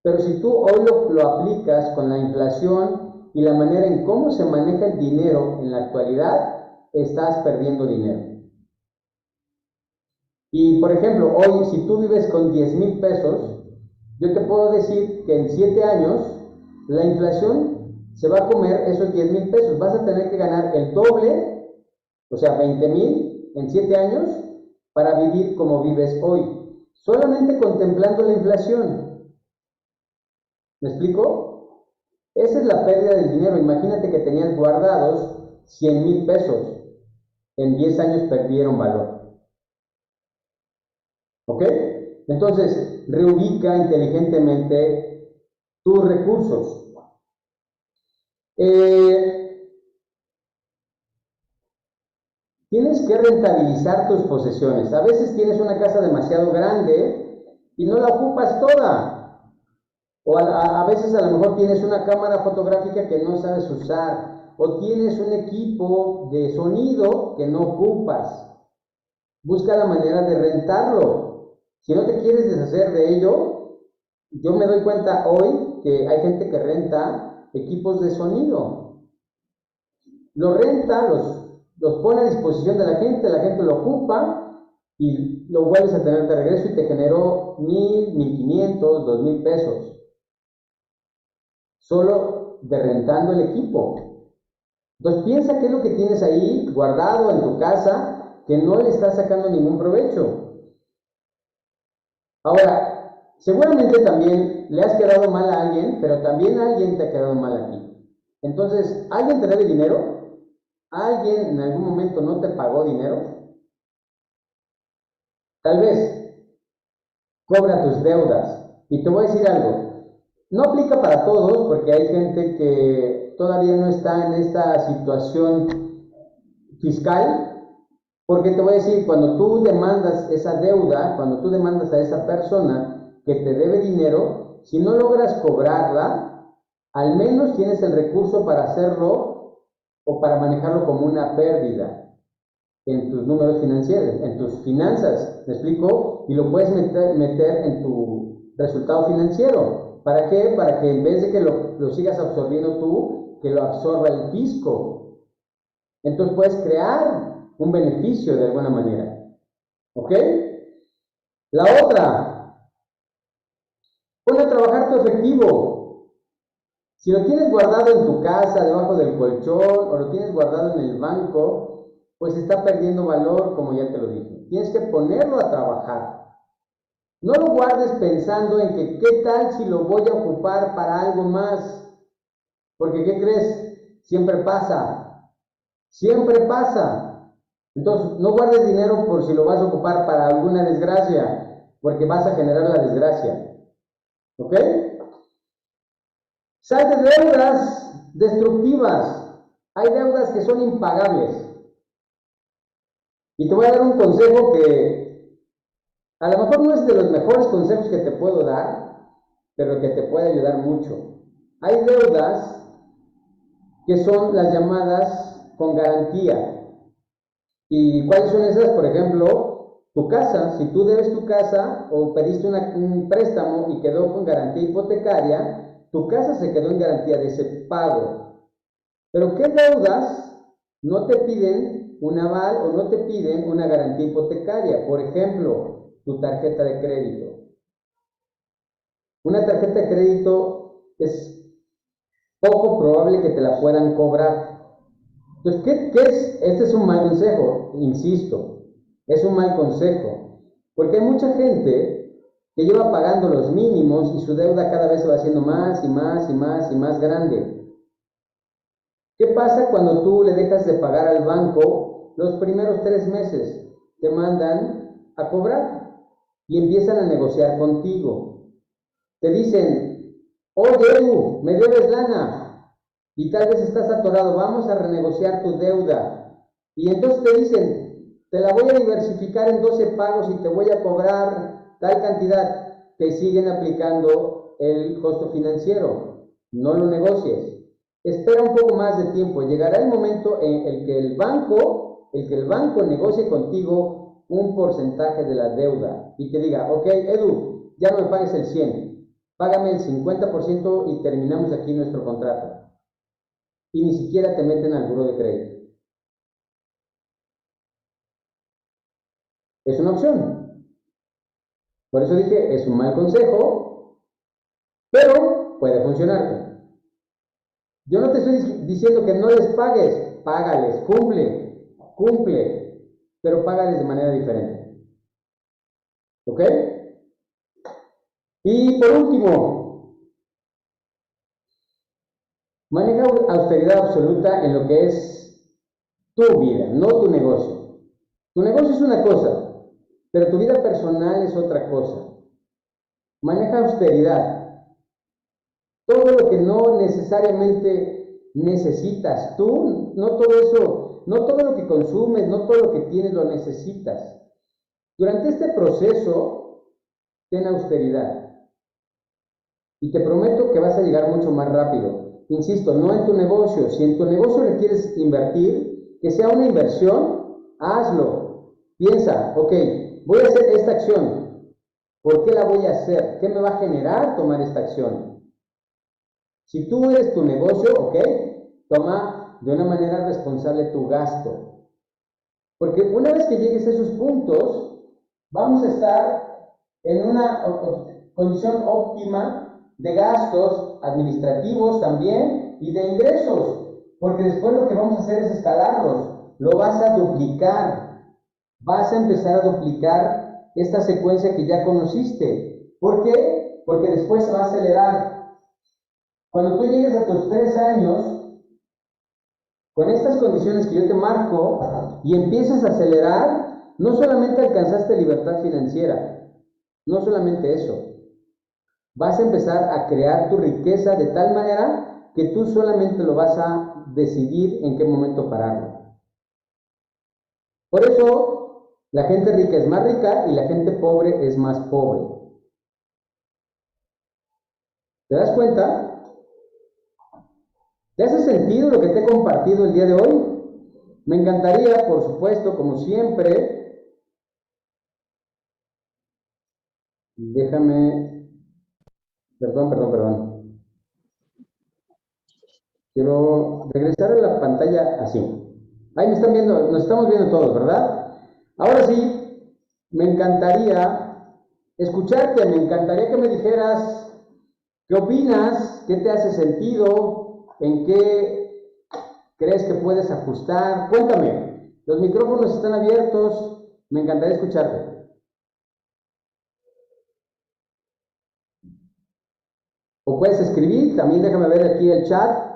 Pero si tú hoy lo aplicas con la inflación y la manera en cómo se maneja el dinero en la actualidad, estás perdiendo dinero. Y por ejemplo, hoy si tú vives con 10,000 pesos, yo te puedo decir que en 7 años la inflación se va a comer esos 10,000 pesos. Vas a tener que ganar el doble, o sea, 20,000 en 7 años para vivir como vives hoy, solamente contemplando la inflación. ¿Me explico? Esa es la pérdida del dinero. Imagínate que tenías guardados 100,000 pesos. En 10 años perdieron valor. ¿Ok? Entonces, reubica inteligentemente tus recursos. Tienes que rentabilizar tus posesiones. A veces tienes una casa demasiado grande y no la ocupas toda. O a veces a lo mejor tienes una cámara fotográfica que no sabes usar. O tienes un equipo de sonido que no ocupas. Busca la manera de rentarlo. Si no te quieres deshacer de ello, yo me doy cuenta hoy que hay gente que renta equipos de sonido. Los renta, los pone a disposición de la gente lo ocupa y lo vuelves a tener de regreso y te generó 1,000, 1,500, 2,000 pesos. solo de rentando el equipo. Entonces piensa qué es lo que tienes ahí guardado en tu casa que no le estás sacando ningún provecho. Ahora, seguramente también le has quedado mal a alguien, pero también alguien te ha quedado mal a ti. Entonces, ¿alguien te debe dinero? ¿Alguien en algún momento no te pagó dinero? Tal vez cobra tus deudas. Y te voy a decir algo, no aplica para todos porque hay gente que todavía no está en esta situación fiscal, porque te voy a decir, cuando tú demandas esa deuda, cuando tú demandas a esa persona que te debe dinero, si no logras cobrarla, al menos tienes el recurso para hacerlo o para manejarlo como una pérdida en tus números financieros, en tus finanzas, ¿me explico? Y lo puedes meter en tu resultado financiero. ¿Para qué? Para que en vez de que lo sigas absorbiendo tú, que lo absorba el fisco. Entonces puedes crear un beneficio de alguna manera. ¿Ok? La otra, pon a trabajar tu efectivo. Si lo tienes guardado en tu casa, debajo del colchón, o lo tienes guardado en el banco, pues está perdiendo valor, como ya te lo dije. Tienes que ponerlo a trabajar. No lo guardes pensando en que qué tal si lo voy a ocupar para algo más. Porque ¿qué crees? Siempre pasa. Siempre pasa. Entonces, no guardes dinero por si lo vas a ocupar para alguna desgracia, porque vas a generar la desgracia. ¿Ok? Sal de deudas destructivas. Hay deudas que son impagables. Y te voy a dar un consejo que a lo mejor no es de los mejores consejos que te puedo dar, pero que te puede ayudar mucho. Hay deudas que son las llamadas con garantía. ¿Y cuáles son esas? Por ejemplo, tu casa. Si tú debes tu casa o pediste un préstamo y quedó con garantía hipotecaria, tu casa se quedó en garantía de ese pago. Pero ¿qué deudas no te piden un aval o no te piden una garantía hipotecaria? Por ejemplo, tu tarjeta de crédito. Una tarjeta de crédito es poco probable que te la puedan cobrar. Entonces, ¿qué es? Este es un mal consejo, insisto, es un mal consejo, porque hay mucha gente que lleva pagando los mínimos y su deuda cada vez se va haciendo más y más y más y más grande. ¿Qué pasa cuando tú le dejas de pagar al banco los primeros 3 meses? Te mandan a cobrar y empiezan a negociar contigo. Te dicen, oye, Edu, me debes lana y tal vez estás atorado, vamos a renegociar tu deuda. Y entonces te dicen, te la voy a diversificar en 12 pagos y te voy a cobrar tal cantidad. Te siguen aplicando el costo financiero. No lo negocies. Espera un poco más de tiempo. Llegará el momento en el que el banco negocie contigo un porcentaje de la deuda y te diga, ok, Edu, ya no me pagues el 100, págame el 50% y terminamos aquí nuestro contrato. Y ni siquiera te meten al buró de crédito. Es una opción. Por eso dije, es un mal consejo, pero puede funcionarte. Yo no te estoy diciendo que no les pagues, págales, cumple, pero págales de manera diferente. ¿Ok? Y por último, maneja austeridad absoluta en lo que es tu vida, no tu negocio. Tu negocio es una cosa, pero tu vida personal es otra cosa. Maneja austeridad. Todo lo que no necesariamente necesitas tú, no todo eso, no todo lo que consumes, no todo lo que tienes lo necesitas. Durante este proceso, ten austeridad. Y te prometo que vas a llegar mucho más rápido. Insisto, no en tu negocio. Si en tu negocio le quieres invertir, que sea una inversión, hazlo. Piensa, ok, voy a hacer esta acción. ¿Por qué la voy a hacer? ¿Qué me va a generar tomar esta acción? Si tú eres tu negocio, ok, toma de una manera responsable tu gasto. Porque una vez que llegues a esos puntos, vamos a estar en una condición óptima de gastos administrativos también y de ingresos, porque después lo que vamos a hacer es escalarlos, lo vas a duplicar, vas a empezar a duplicar esta secuencia que ya conociste. ¿Por qué? Porque después se va a acelerar. Cuando tú llegues a tus 3 años, con estas condiciones que yo te marco, y empiezas a acelerar, no solamente alcanzaste libertad financiera, no solamente eso, vas a empezar a crear tu riqueza de tal manera que tú solamente lo vas a decidir en qué momento pararlo. Por eso, la gente rica es más rica y la gente pobre es más pobre. ¿Te das cuenta? ¿Te hace sentido lo que te he compartido el día de hoy? Me encantaría, por supuesto, como siempre, déjame, perdón. Quiero regresar a la pantalla así. Ahí me están viendo, nos estamos viendo todos, ¿verdad? Ahora sí, me encantaría escucharte, me encantaría que me dijeras qué opinas, qué te hace sentido, en qué crees que puedes ajustar. Cuéntame, los micrófonos están abiertos, me encantaría escucharte. O puedes escribir, también déjame ver aquí el chat.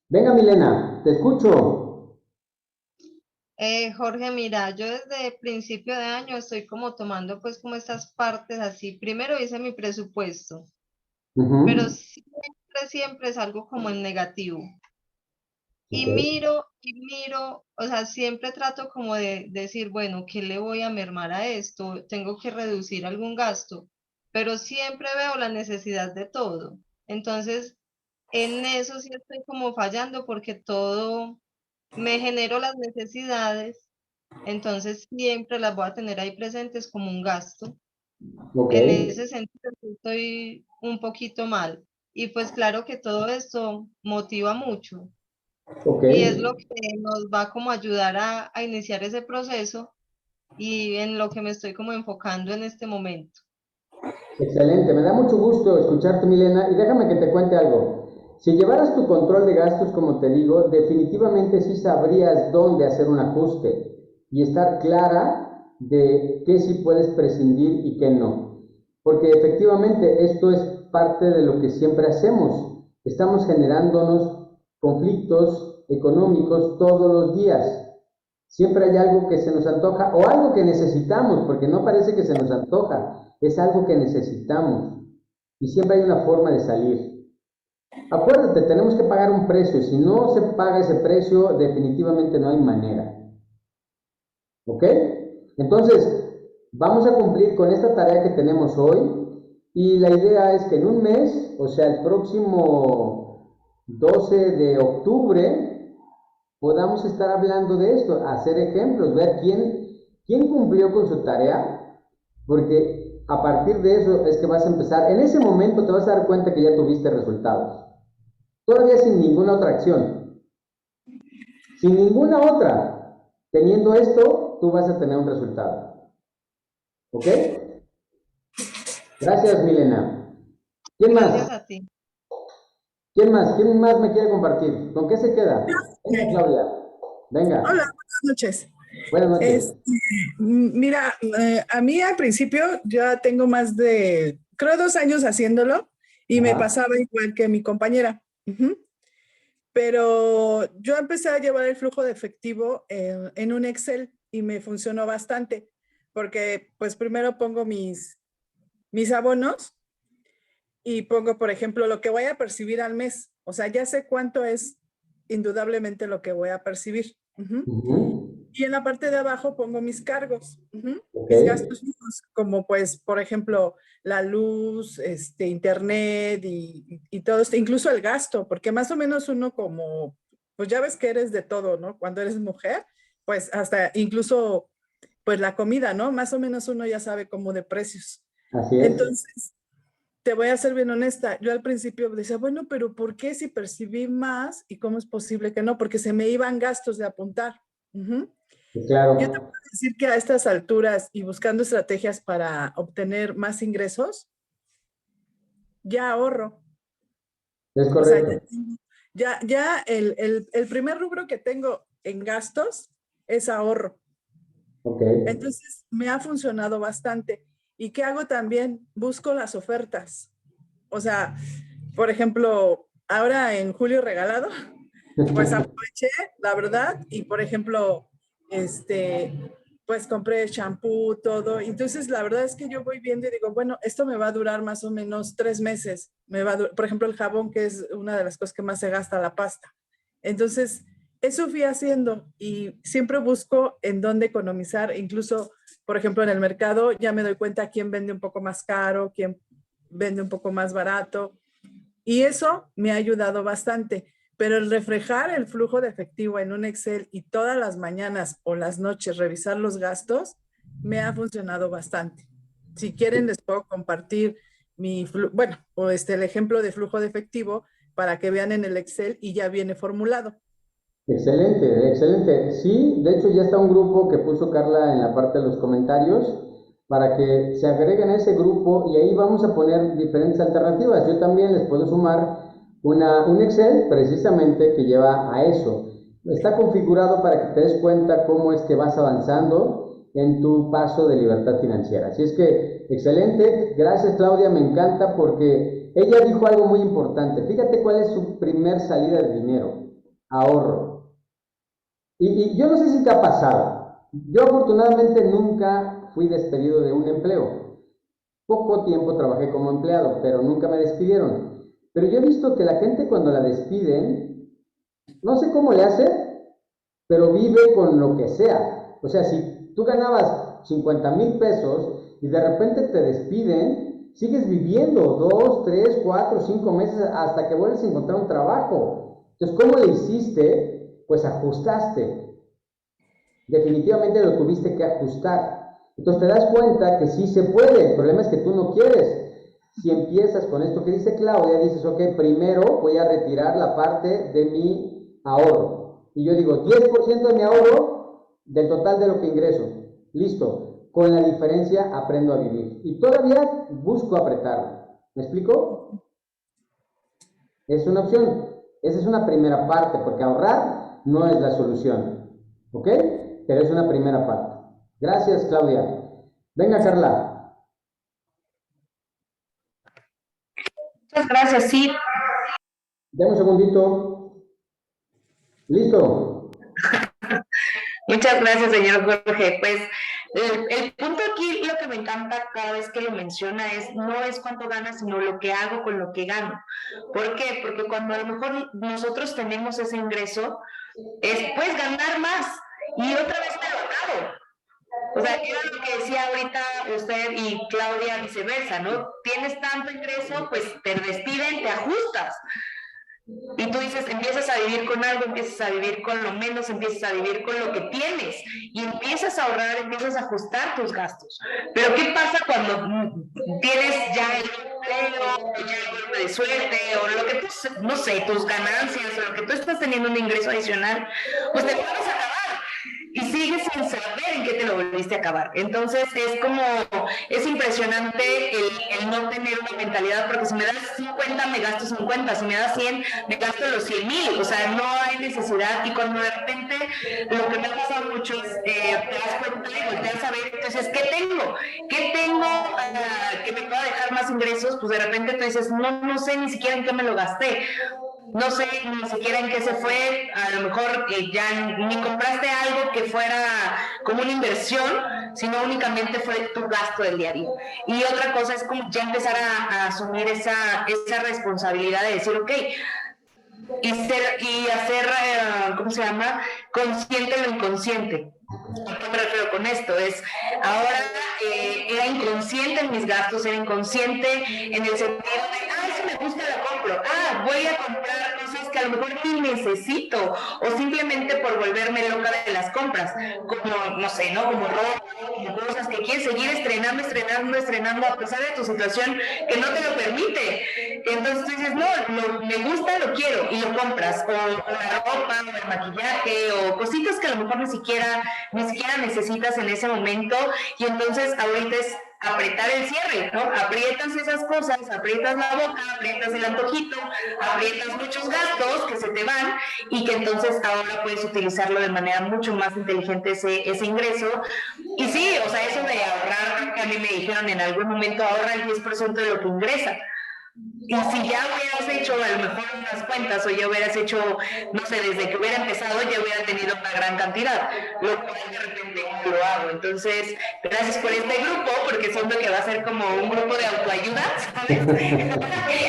Venga, Milena, te escucho. Jorge, mira, yo desde principio de año estoy como tomando pues como estas partes así. Primero hice mi presupuesto, pero siempre salgo como en negativo. Y miro, o sea, siempre trato como de decir, bueno, ¿qué le voy a mermar a esto? Tengo que reducir algún gasto, pero siempre veo la necesidad de todo. Entonces, en eso sí estoy como fallando porque todo me genero las necesidades, entonces siempre las voy a tener ahí presentes como un gasto. En ese sentido sí estoy un poquito mal. Y pues claro que todo esto motiva mucho y es lo que nos va como a ayudar a iniciar ese proceso y en lo que me estoy como enfocando en este momento. Excelente, me da mucho gusto escucharte, Milena, y déjame que te cuente algo. Si llevaras tu control de gastos, como te digo, definitivamente sí sabrías dónde hacer un ajuste y estar clara de qué sí puedes prescindir y qué no. Porque efectivamente esto es parte de lo que siempre hacemos. Estamos generándonos conflictos económicos todos los días. Siempre hay algo que se nos antoja o algo que necesitamos, porque no parece que se nos antoja, es algo que necesitamos. Y siempre hay una forma de salir. Acuérdate, tenemos que pagar un precio. Si no se paga ese precio, definitivamente no hay manera. ¿Ok? Entonces, vamos a cumplir con esta tarea que tenemos hoy. Y la idea es que en un mes, o sea, el próximo 12 de octubre, podamos estar hablando de esto, hacer ejemplos, ver quién cumplió con su tarea, porque a partir de eso es que vas a empezar, en ese momento te vas a dar cuenta que ya tuviste resultados, todavía sin ninguna otra acción, sin ninguna otra, teniendo esto, tú vas a tener un resultado. ¿Ok? Gracias, Milena. ¿Quién Gracias más? a ti. ¿Quién más? ¿Quién más me quiere compartir? ¿Con qué se queda? Venga, Claudia. Venga. Hola, buenas noches. Buenas noches. Mira, a mí al principio ya tengo más de, creo 2 años haciéndolo y me pasaba igual que mi compañera. Pero yo empecé a llevar el flujo de efectivo en un Excel y me funcionó bastante porque pues primero pongo mis abonos y pongo, por ejemplo, lo que voy a percibir al mes. O sea, ya sé cuánto es indudablemente lo que voy a percibir. Y en la parte de abajo pongo mis cargos, mis gastos fijos, como pues, por ejemplo, la luz, internet y todo esto, incluso el gasto, porque más o menos uno como, pues ya ves que eres de todo, ¿no? Cuando eres mujer, pues hasta incluso, pues la comida, ¿no? Más o menos uno ya sabe como de precios. Así es. Entonces, te voy a ser bien honesta, yo al principio decía, bueno, pero ¿por qué si percibí más y cómo es posible que no? Porque se me iban gastos de apuntar. Claro. Yo te puedo decir que a estas alturas y buscando estrategias para obtener más ingresos, ya ahorro. Es O sea, correcto. ya el primer rubro que tengo en gastos es ahorro. Okay. Entonces, me ha funcionado bastante. ¿Y qué hago también? Busco las ofertas. O sea, por ejemplo, ahora en julio regalado, pues aproveché, la verdad, y por ejemplo, pues compré shampoo, todo. Entonces, la verdad es que yo voy viendo y digo, bueno, esto me va a durar más o menos 3 meses. Por ejemplo, el jabón, que es una de las cosas que más se gasta, la pasta. Entonces, eso fui haciendo y siempre busco en dónde economizar. Incluso, por ejemplo, en el mercado ya me doy cuenta quién vende un poco más caro, quién vende un poco más barato. Y eso me ha ayudado bastante. Pero el reflejar el flujo de efectivo en un Excel y todas las mañanas o las noches revisar los gastos, me ha funcionado bastante. Si quieren, les puedo compartir bueno, o el ejemplo de flujo de efectivo para que vean en el Excel y ya viene formulado. Excelente, excelente. Sí, de hecho ya está un grupo que puso Carla en la parte de los comentarios para que se agreguen a ese grupo y ahí vamos a poner diferentes alternativas. Yo también les puedo sumar un Excel precisamente que lleva a eso. Está configurado para que te des cuenta cómo es que vas avanzando en tu paso de libertad financiera. Así es que, excelente. Gracias, Claudia, me encanta porque ella dijo algo muy importante. Fíjate cuál es su primer salida de dinero. Ahorro. Y yo no sé si te ha pasado. Yo afortunadamente nunca fui despedido de un empleo. Poco tiempo trabajé como empleado, pero nunca me despidieron. Pero yo he visto que la gente cuando la despiden, no sé cómo le hace, pero vive con lo que sea. O sea, si tú ganabas 50,000 pesos y de repente te despiden, sigues viviendo 2, 3, 4, 5 meses hasta que vuelves a encontrar un trabajo. Entonces, ¿cómo le hiciste? Pues ajustaste. Definitivamente lo tuviste que ajustar. Entonces te das cuenta que sí se puede, el problema es que tú no quieres. Si empiezas con esto que dice Claudia, dices, ok, primero voy a retirar la parte de mi ahorro. Y yo digo, 10% de mi ahorro del total de lo que ingreso. Listo. Con la diferencia aprendo a vivir. Y todavía busco apretarlo. ¿Me explico? Es una opción. Esa es una primera parte, porque ahorrar no es la solución. ¿Ok? Pero es una primera parte. Gracias, Claudia. Venga, Carla. Muchas gracias, sí. Dame un segundito. ¿Listo? Muchas gracias, señor Jorge. Pues el punto aquí, lo que me encanta cada vez que lo menciona no es cuánto ganas, sino lo que hago con lo que gano. ¿Por qué? Porque cuando a lo mejor nosotros tenemos ese ingreso, puedes ganar más y otra vez te lo acabo. O sea, era lo que decía ahorita usted y Claudia viceversa, ¿no? Tienes tanto ingreso, pues te despiden, te ajustas. Y tú dices, empiezas a vivir con algo, empiezas a vivir con lo menos, empiezas a vivir con lo que tienes y empiezas a ahorrar, empiezas a ajustar tus gastos. Pero ¿qué pasa cuando tienes ya el empleo, ya el golpe de suerte o lo que tú, no sé, tus ganancias o lo que tú estás teniendo un ingreso adicional, pues te vuelves a acabar y sigues sin saber en qué te lo volviste a acabar. Entonces es impresionante el no tener una mentalidad, porque si me das 50 me gasto 50, si me das 100 me gasto los 100,000, o sea, no hay necesidad. Y cuando de repente lo que me ha pasado mucho es te das cuenta y volteas a ver, entonces, ¿qué tengo? Que me pueda dejar más ingresos? Pues de repente tú dices, no sé ni siquiera en qué me lo gasté. No sé ni siquiera en qué se fue, a lo mejor ya ni compraste algo que fuera como una inversión, sino únicamente fue tu gasto del día a día. Y otra cosa es como ya empezar a asumir esa responsabilidad de decir, ok, y hacer, ¿cómo se llama? Consciente lo inconsciente. ¿A qué me refiero con esto? Ahora era inconsciente en mis gastos, era inconsciente en el sentido de, si me gusta la compro, voy a comprar cosas que a lo mejor ni necesito, o simplemente por volverme loca de las compras, como, no sé, ¿no? Como ropa, como cosas que quieres seguir estrenando, a pesar de tu situación que no te lo permite. Entonces tú dices, me gusta, lo quiero, y lo compras, o la ropa, o el maquillaje, o cositas que a lo mejor ni siquiera necesitas en ese momento, y entonces ahorita es apretar el cierre, ¿no? Aprietas esas cosas, aprietas la boca, aprietas el antojito, aprietas muchos gastos que se te van y que entonces ahora puedes utilizarlo de manera mucho más inteligente ese ingreso. Y sí, o sea, eso de ahorrar, que a mí me dijeron en algún momento, ahorra el 10% de lo que ingresa. Y si ya hubieras hecho a lo mejor unas cuentas o ya hubieras hecho, no sé, desde que hubiera empezado ya hubiera tenido una gran cantidad, lo cual de repente lo hago. Entonces, gracias por este grupo, porque siento que va a ser como un grupo de autoayuda, ¿sabes?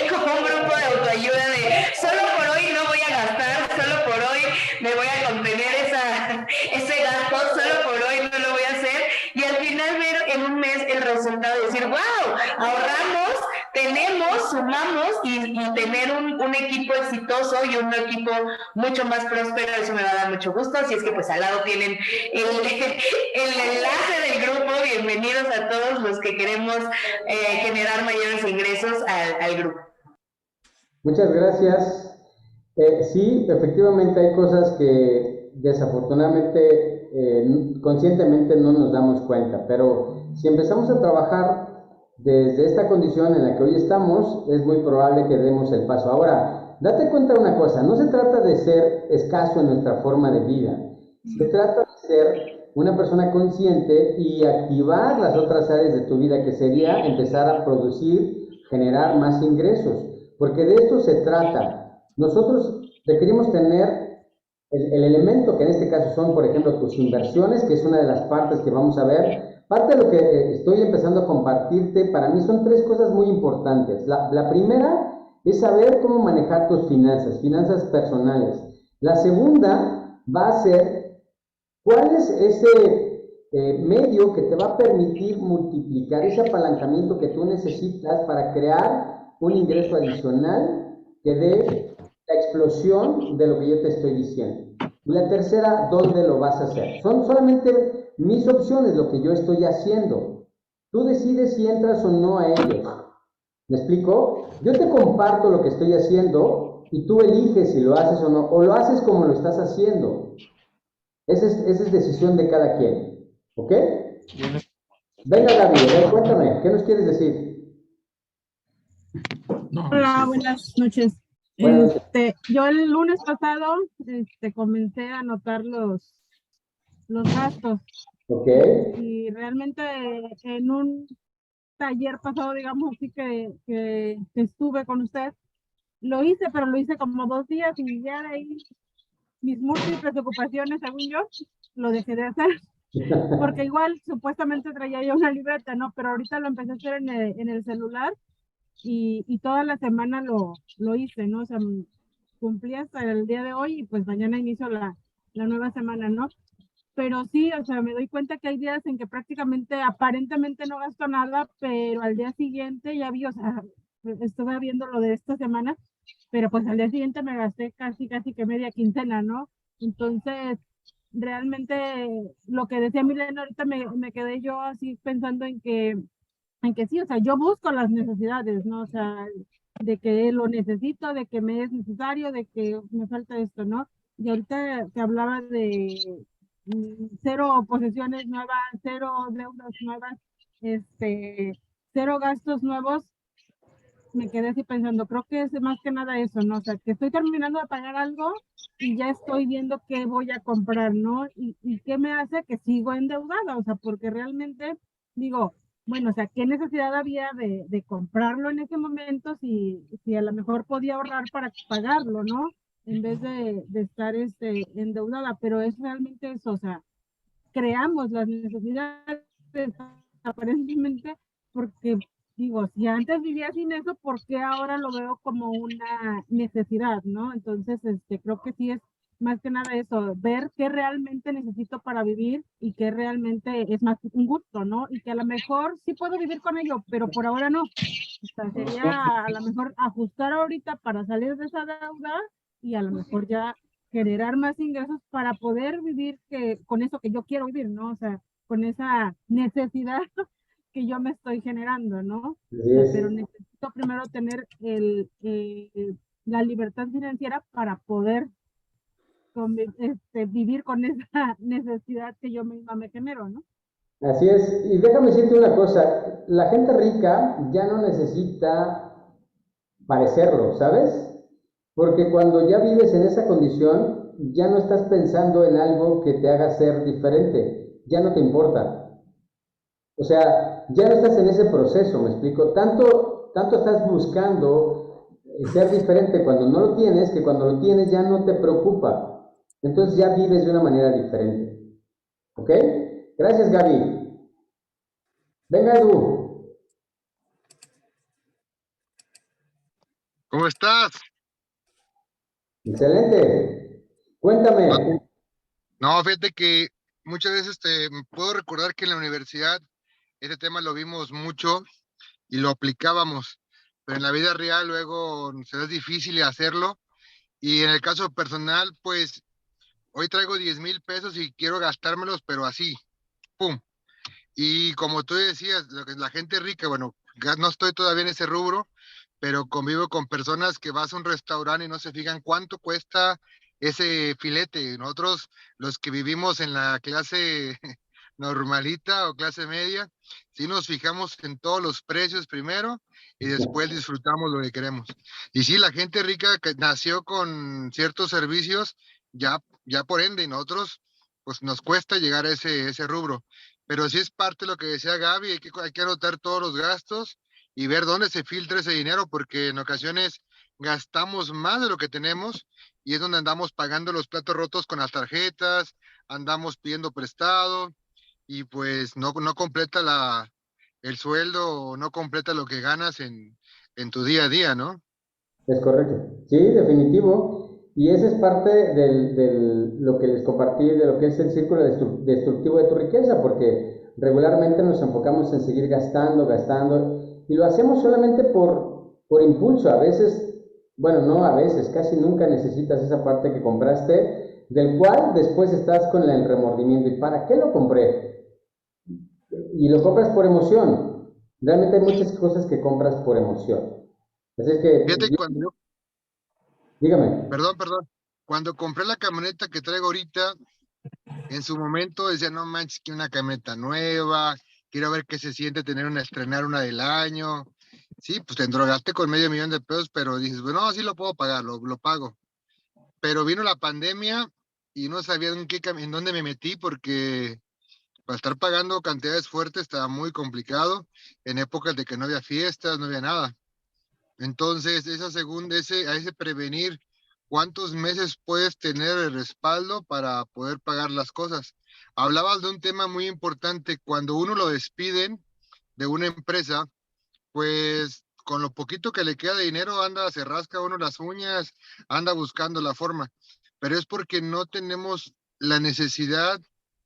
Como un grupo de autoayuda de solo por hoy no voy a gastar, solo por hoy me voy a contener ese gasto, solo por hoy no lo voy a hacer, y al final ver en un mes el resultado y decir, wow, ahorramos, tenemos, sumamos y tener un equipo exitoso y un equipo mucho más próspero, eso me va a dar mucho gusto. Así es que pues al lado tienen el enlace del grupo. Bienvenidos a todos los que queremos generar mayores ingresos al grupo. Muchas gracias. Sí, efectivamente hay cosas que desafortunadamente conscientemente no nos damos cuenta, pero si empezamos a trabajar desde esta condición en la que hoy estamos, es muy probable que demos el paso. Ahora, date cuenta de una cosa, no se trata de ser escaso en nuestra forma de vida, se trata de ser una persona consciente y activar las otras áreas de tu vida, que sería empezar a producir, generar más ingresos, porque de esto se trata. Nosotros requerimos tener el elemento que en este caso son, por ejemplo, tus inversiones, que es una de las partes que vamos a ver. Parte de lo que estoy empezando a compartirte, para mí son tres cosas muy importantes. La primera es saber cómo manejar tus finanzas personales. La segunda va a ser cuál es ese medio que te va a permitir multiplicar ese apalancamiento que tú necesitas para crear un ingreso adicional que dé la explosión de lo que yo te estoy diciendo. Y la tercera, ¿dónde lo vas a hacer? Son solamente mis opciones, lo que yo estoy haciendo. Tú decides si entras o no a ellos. ¿Me explico? Yo te comparto lo que estoy haciendo y tú eliges si lo haces o no, o lo haces como lo estás haciendo. Esa es decisión de cada quien. ¿Ok? Venga, Gaby, cuéntame, ¿qué nos quieres decir? Hola, buenas noches. Buenas noches. Yo el lunes pasado comencé a anotar los gastos. Ok. Y realmente en un taller pasado, digamos así, que estuve con usted, lo hice, pero lo hice como 2 días y ya de ahí mis múltiples ocupaciones, según yo, lo dejé de hacer. Porque igual supuestamente traía yo una libreta, ¿no? Pero ahorita lo empecé a hacer en el celular y toda la semana lo hice, ¿no? O sea, cumplí hasta el día de hoy y pues mañana inicio la nueva semana, ¿no? Pero sí, o sea, me doy cuenta que hay días en que prácticamente, aparentemente no gasto nada, pero al día siguiente ya vi, o sea, estuve viendo lo de esta semana, pero pues al día siguiente me gasté casi que media quincena, ¿no? Entonces, realmente lo que decía Milena ahorita me quedé yo así pensando en que sí, o sea, yo busco las necesidades, ¿no? O sea, de que lo necesito, de que me es necesario, de que me falta esto, ¿no? Y ahorita que hablaba de 0 posesiones nuevas, 0 deudas nuevas, 0 gastos nuevos, me quedé así pensando, creo que es más que nada eso, ¿no? O sea, que estoy terminando de pagar algo y ya estoy viendo qué voy a comprar, ¿no? Y qué me hace que sigo endeudada, o sea, porque realmente digo, bueno, o sea, ¿qué necesidad había de comprarlo en ese momento si a lo mejor podía ahorrar para pagarlo, ¿no? En vez de estar endeudada, pero es realmente eso, o sea, creamos las necesidades aparentemente porque digo, si antes vivía sin eso, ¿por qué ahora lo veo como una necesidad, no? Entonces, creo que sí es más que nada eso, ver qué realmente necesito para vivir y qué realmente es más un gusto, ¿no? Y que a lo mejor sí puedo vivir con ello, pero por ahora no. O sea, sería a lo mejor ajustar ahorita para salir de esa deuda y a lo mejor ya generar más ingresos para poder vivir con eso que yo quiero vivir, ¿no? O sea, con esa necesidad que yo me estoy generando, ¿no? Pero necesito primero tener la libertad financiera para poder vivir con esa necesidad que yo misma me genero, ¿no? Así es. Y déjame decirte una cosa, la gente rica ya no necesita parecerlo, ¿sabes? Porque cuando ya vives en esa condición, ya no estás pensando en algo que te haga ser diferente, ya no te importa. O sea, ya no estás en ese proceso, ¿me explico? Tanto estás buscando ser diferente cuando no lo tienes, que cuando lo tienes ya no te preocupa. Entonces ya vives de una manera diferente. ¿Ok? Gracias, Gaby. Venga, Edu. ¿Cómo estás? Excelente. No, Cuéntame. no, fíjate que muchas veces me puedo recordar que en la universidad ese tema lo vimos mucho y lo aplicábamos, pero en la vida real luego se es difícil hacerlo. Y en el caso personal, pues hoy traigo 10,000 pesos y quiero gastármelos, pero así, ¡pum! Y como tú decías, lo que la gente rica, bueno, no estoy todavía en ese rubro, pero convivo con personas que vas a un restaurante y no se fijan cuánto cuesta ese filete. Nosotros, los que vivimos en la clase normalita o clase media, sí nos fijamos en todos los precios primero y después disfrutamos lo que queremos. Y sí, la gente rica que nació con ciertos servicios, ya por ende, y nosotros, pues nos cuesta llegar a ese rubro. Pero sí es parte de lo que decía Gaby, hay que anotar todos los gastos y ver dónde se filtra ese dinero, porque en ocasiones gastamos más de lo que tenemos y es donde andamos pagando los platos rotos con las tarjetas, andamos pidiendo prestado y pues no completa el sueldo o no completa lo que ganas en tu día a día, ¿no? Es correcto. Sí, definitivo. Y esa es parte lo que les compartí, de lo que es el círculo destructivo de tu riqueza, porque regularmente nos enfocamos en seguir gastando, gastando, y lo hacemos solamente por impulso. A veces, bueno, no a veces, casi nunca necesitas esa parte que compraste, del cual después estás con el remordimiento. ¿Y para qué lo compré? Y lo compras por emoción. Realmente hay muchas cosas que compras por emoción. Así es que, Fíjate, dígame. perdón, cuando compré la camioneta que traigo ahorita, en su momento decía, no manches, quiero una camioneta nueva, quiero ver qué se siente estrenar una del año. Sí, pues te endrogaste con $500,000, pero dices, bueno, sí lo puedo pagar, lo pago. Pero vino la pandemia y no sabía en dónde me metí porque para estar pagando cantidades fuertes estaba muy complicado en épocas de que no había fiestas, no había nada. Entonces, a ese prevenir cuántos meses puedes tener el respaldo para poder pagar las cosas. Hablabas de un tema muy importante, cuando uno lo despiden de una empresa, pues con lo poquito que le queda de dinero se rasca uno las uñas, anda buscando la forma, pero es porque no tenemos la necesidad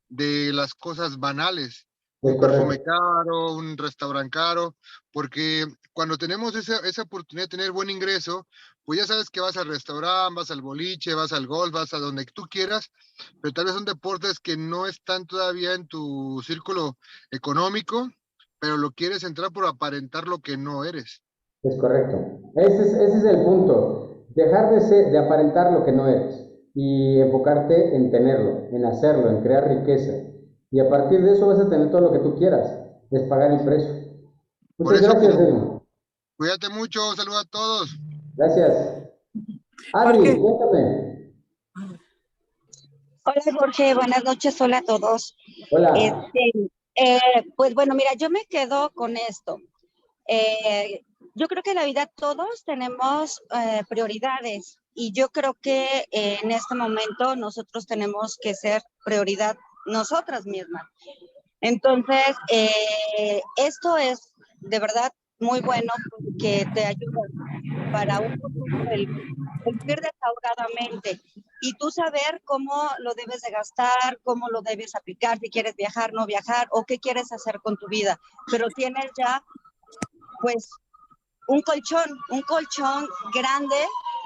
de las cosas banales, Es un perfume correcto, caro, un restaurante caro, porque cuando tenemos esa oportunidad de tener buen ingreso, pues ya sabes que vas al restaurante, vas al boliche, vas al golf, vas a donde tú quieras, pero tal vez son deportes que no están todavía en tu círculo económico, pero lo quieres entrar por aparentar lo que no eres. es correcto. Ese es el punto. Dejar de aparentar lo que no eres y enfocarte en tenerlo, en hacerlo, en crear riqueza. Y a partir de eso vas a tener todo lo que tú quieras. Es pagar el precio. Por Muchas eso, gracias, Edu. cuídate mucho, saludos a todos. Gracias. Adri, Jorge, cuéntame. Hola Jorge, buenas noches, hola a todos. Hola. Este, pues bueno, mira, yo me quedo con esto. Yo creo que en la vida todos tenemos prioridades y yo creo que en este momento nosotros tenemos que ser prioridad nosotras mismas. Entonces, esto es de verdad muy bueno porque te ayuda para un futuro el vivir desahogadamente y tú saber cómo lo debes de gastar, cómo lo debes aplicar, si quieres viajar, no viajar o qué quieres hacer con tu vida. Pero tienes ya, pues, un colchón grande,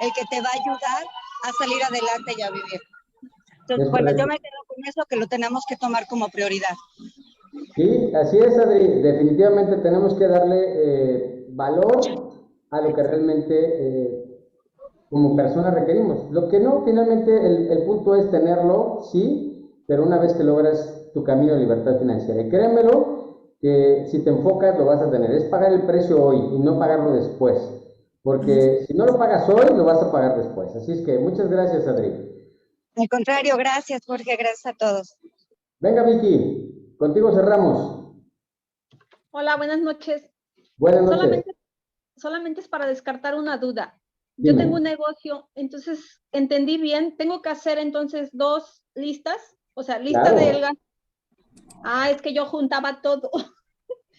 el que te va a ayudar a salir adelante y a vivir. Entonces, Es bueno, yo correcto. me quedo con eso que lo tenemos que tomar como prioridad. Sí, así es, Adri. Definitivamente tenemos que darle valor a lo que realmente como personas requerimos. Lo que no, finalmente el punto es tenerlo, sí, pero una vez que logras tu camino de libertad financiera. Y créemelo, que si te enfocas lo vas a tener. Es pagar el precio hoy y no pagarlo después. Porque si no lo pagas hoy, lo vas a pagar después. Así es que muchas gracias, Adri. Al contrario, gracias, Jorge, gracias a todos. Venga, Vicky, contigo cerramos. Hola, buenas noches. Buenas noches. Solamente es para descartar una duda. Dime. Yo tengo un negocio, entonces entendí bien, tengo que hacer entonces 2 listas, o sea, lista Claro. del gasto. Ah, es que yo juntaba todo.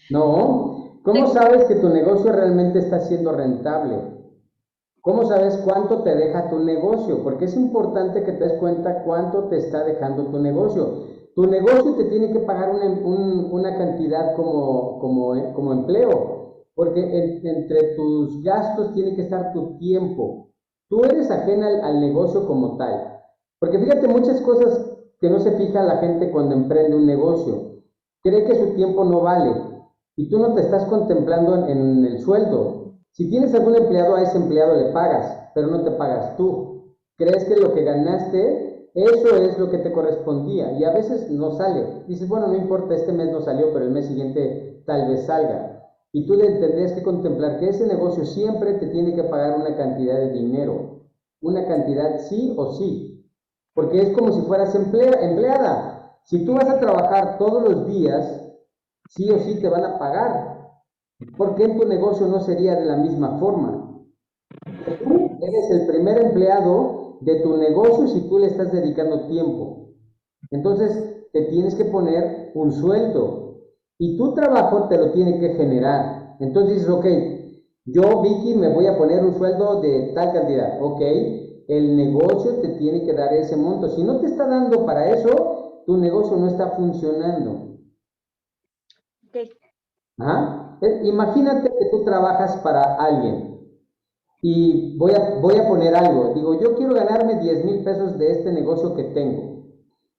No, ¿cómo sabes que tu negocio realmente está siendo rentable? ¿Cómo sabes cuánto te deja tu negocio? Porque es importante que te des cuenta cuánto te está dejando tu negocio. Tu negocio te tiene que pagar una cantidad como empleo, porque entre tus gastos tiene que estar tu tiempo. Tú eres ajena al negocio como tal. Porque fíjate, muchas cosas que no se fija la gente cuando emprende un negocio. Cree que su tiempo no vale y tú no te estás contemplando en el sueldo. Si tienes algún empleado, a ese empleado le pagas, pero no te pagas tú. Crees que lo que ganaste, eso es lo que te correspondía y a veces no sale. Dices, bueno, no importa, este mes no salió, pero el mes siguiente tal vez salga. Y tú tendrías que contemplar que ese negocio siempre te tiene que pagar una cantidad de dinero, una cantidad sí o sí, porque es como si fueras empleada. Si tú vas a trabajar todos los días, sí o sí te van a pagar. ¿Por qué en tu negocio no sería de la misma forma? Tú eres el primer empleado de tu negocio si tú le estás dedicando tiempo. Entonces, te tienes que poner un sueldo y tu trabajo te lo tiene que generar. Entonces dices, ok, yo, Vicky, me voy a poner un sueldo de tal cantidad. Ok, el negocio te tiene que dar ese monto. Si no te está dando para eso, tu negocio no está funcionando. Okay. ¿Ah? Imagínate que tú trabajas para alguien y voy a poner algo. Digo, yo quiero ganarme 10,000 pesos de este negocio que tengo,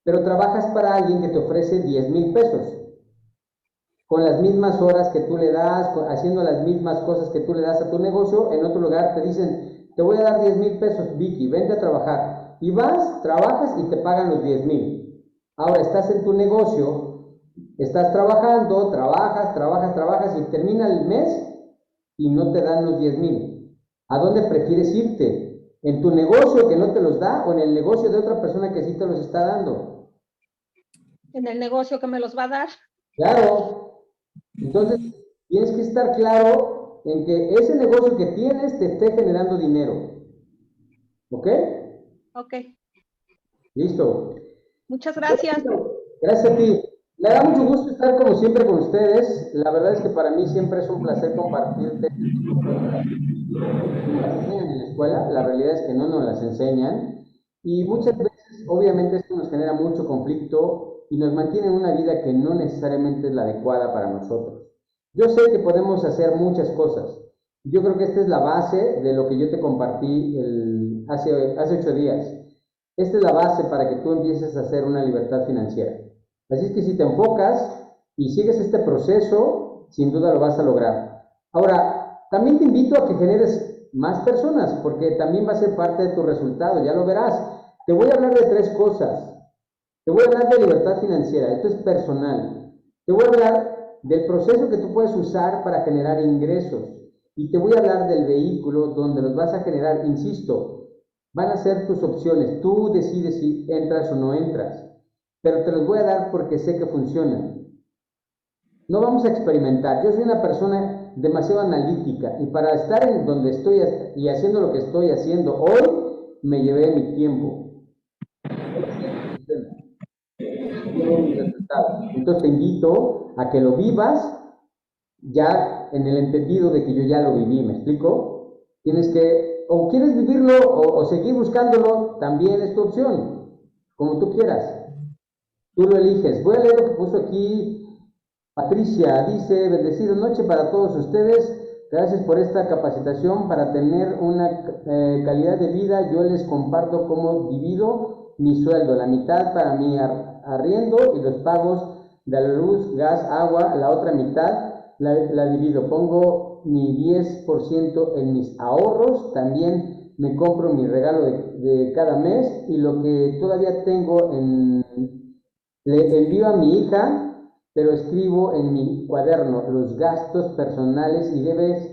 pero trabajas para alguien que te ofrece 10,000 pesos con las mismas horas que tú le das, haciendo las mismas cosas que tú le das a tu negocio. En otro lugar te dicen, te voy a dar 10,000 pesos, Vicky, vente a trabajar. Y vas, trabajas y te pagan los 10,000. Ahora estás en tu negocio, estás trabajando, trabajas y termina el mes y no te dan los 10,000. ¿A dónde prefieres irte? ¿En tu negocio que no te los da o en el negocio de otra persona que sí te los está dando? En el negocio que me los va a dar. Claro. Entonces, tienes que estar claro en que ese negocio que tienes te esté generando dinero. ¿Ok? Ok. Listo. Muchas gracias. Gracias a ti. Me da mucho gusto estar como siempre con ustedes. La verdad es que para mí siempre es un placer compartirte. Nos las enseñan en la escuela, la realidad es que no nos las enseñan y muchas veces obviamente esto nos genera mucho conflicto y nos mantiene en una vida que no necesariamente es la adecuada para nosotros. Yo sé que podemos hacer muchas cosas. Yo creo que esta es la base de lo que yo te compartí hace 8 días. Esta es la base para que tú empieces a hacer una libertad financiera. Así es que si te enfocas y sigues este proceso, sin duda lo vas a lograr. Ahora, también te invito a que generes más personas, porque también va a ser parte de tu resultado, ya lo verás. Te voy a hablar de 3 cosas. Te voy a hablar de libertad financiera, esto es personal. Te voy a hablar del proceso que tú puedes usar para generar ingresos. Y te voy a hablar del vehículo donde los vas a generar, insisto, van a ser tus opciones. Tú decides si entras o no entras. Pero te los voy a dar porque sé que funcionan. No vamos a experimentar. Yo soy una persona demasiado analítica y para estar en donde estoy y haciendo lo que estoy haciendo hoy, me llevé mi tiempo. Entonces te invito a que lo vivas ya en el entendido de que yo ya lo viví, ¿me explico? Tienes que, o quieres vivirlo o seguir buscándolo, también es tu opción, como tú quieras. Tú lo eliges. Voy a leer lo que puso aquí Patricia. Dice, bendecida noche para todos ustedes. Gracias por esta capacitación. Para tener una calidad de vida, yo les comparto cómo divido mi sueldo. La mitad para mi arriendo y los pagos de la luz, gas, agua. La otra mitad la divido. Pongo mi 10% en mis ahorros. También me compro mi regalo de cada mes. Y lo que todavía tengo Le envío a mi hija, pero escribo en mi cuaderno los gastos personales y de vez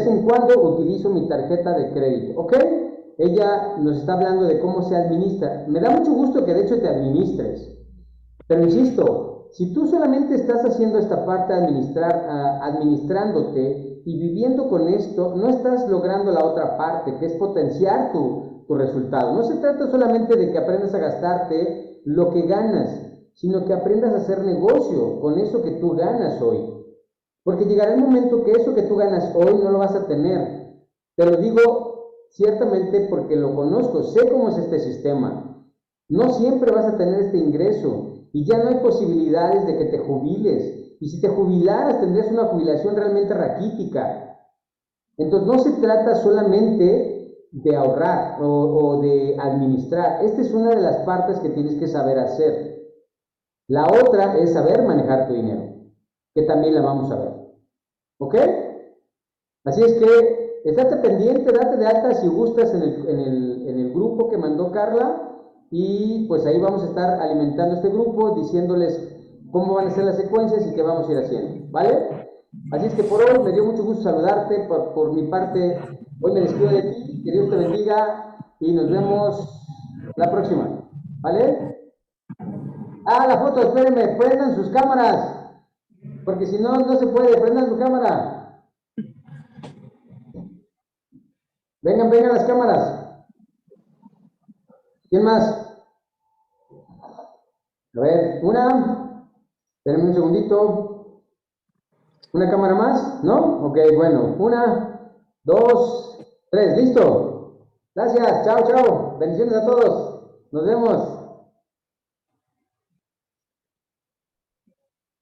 en cuando utilizo mi tarjeta de crédito, ¿ok? Ella nos está hablando de cómo se administra. Me da mucho gusto que de hecho te administres, pero insisto, si tú solamente estás haciendo esta parte de administrándote y viviendo con esto, no estás logrando la otra parte, que es potenciar tu resultado. No se trata solamente de que aprendas a gastarte lo que ganas, sino que aprendas a hacer negocio con eso que tú ganas hoy. Porque llegará el momento que eso que tú ganas hoy no lo vas a tener. Te lo digo ciertamente porque lo conozco, sé cómo es este sistema. No siempre vas a tener este ingreso y ya no hay posibilidades de que te jubiles. Y si te jubilaras tendrías una jubilación realmente raquítica. Entonces no se trata solamente de ahorrar o de administrar. Esta es una de las partes que tienes que saber hacer. La otra es saber manejar tu dinero, que también la vamos a ver. ¿Ok? Así es que estate pendiente, date de alta si gustas en el grupo que mandó Carla y pues ahí vamos a estar alimentando este grupo, diciéndoles cómo van a ser las secuencias y qué vamos a ir haciendo, ¿vale? Así es que por hoy me dio mucho gusto saludarte, por mi parte, hoy me despido de ti, que Dios te bendiga y nos vemos la próxima, ¿vale? Ah, la foto, espérenme, prendan sus cámaras. Porque si no, no se puede. Prendan su cámara. Vengan las cámaras. ¿Quién más? A ver, una. Espérenme un segundito. ¿Una cámara más? ¿No? Ok, bueno. 1, 2, 3. ¿Listo? Gracias. Chao. Bendiciones a todos. Nos vemos.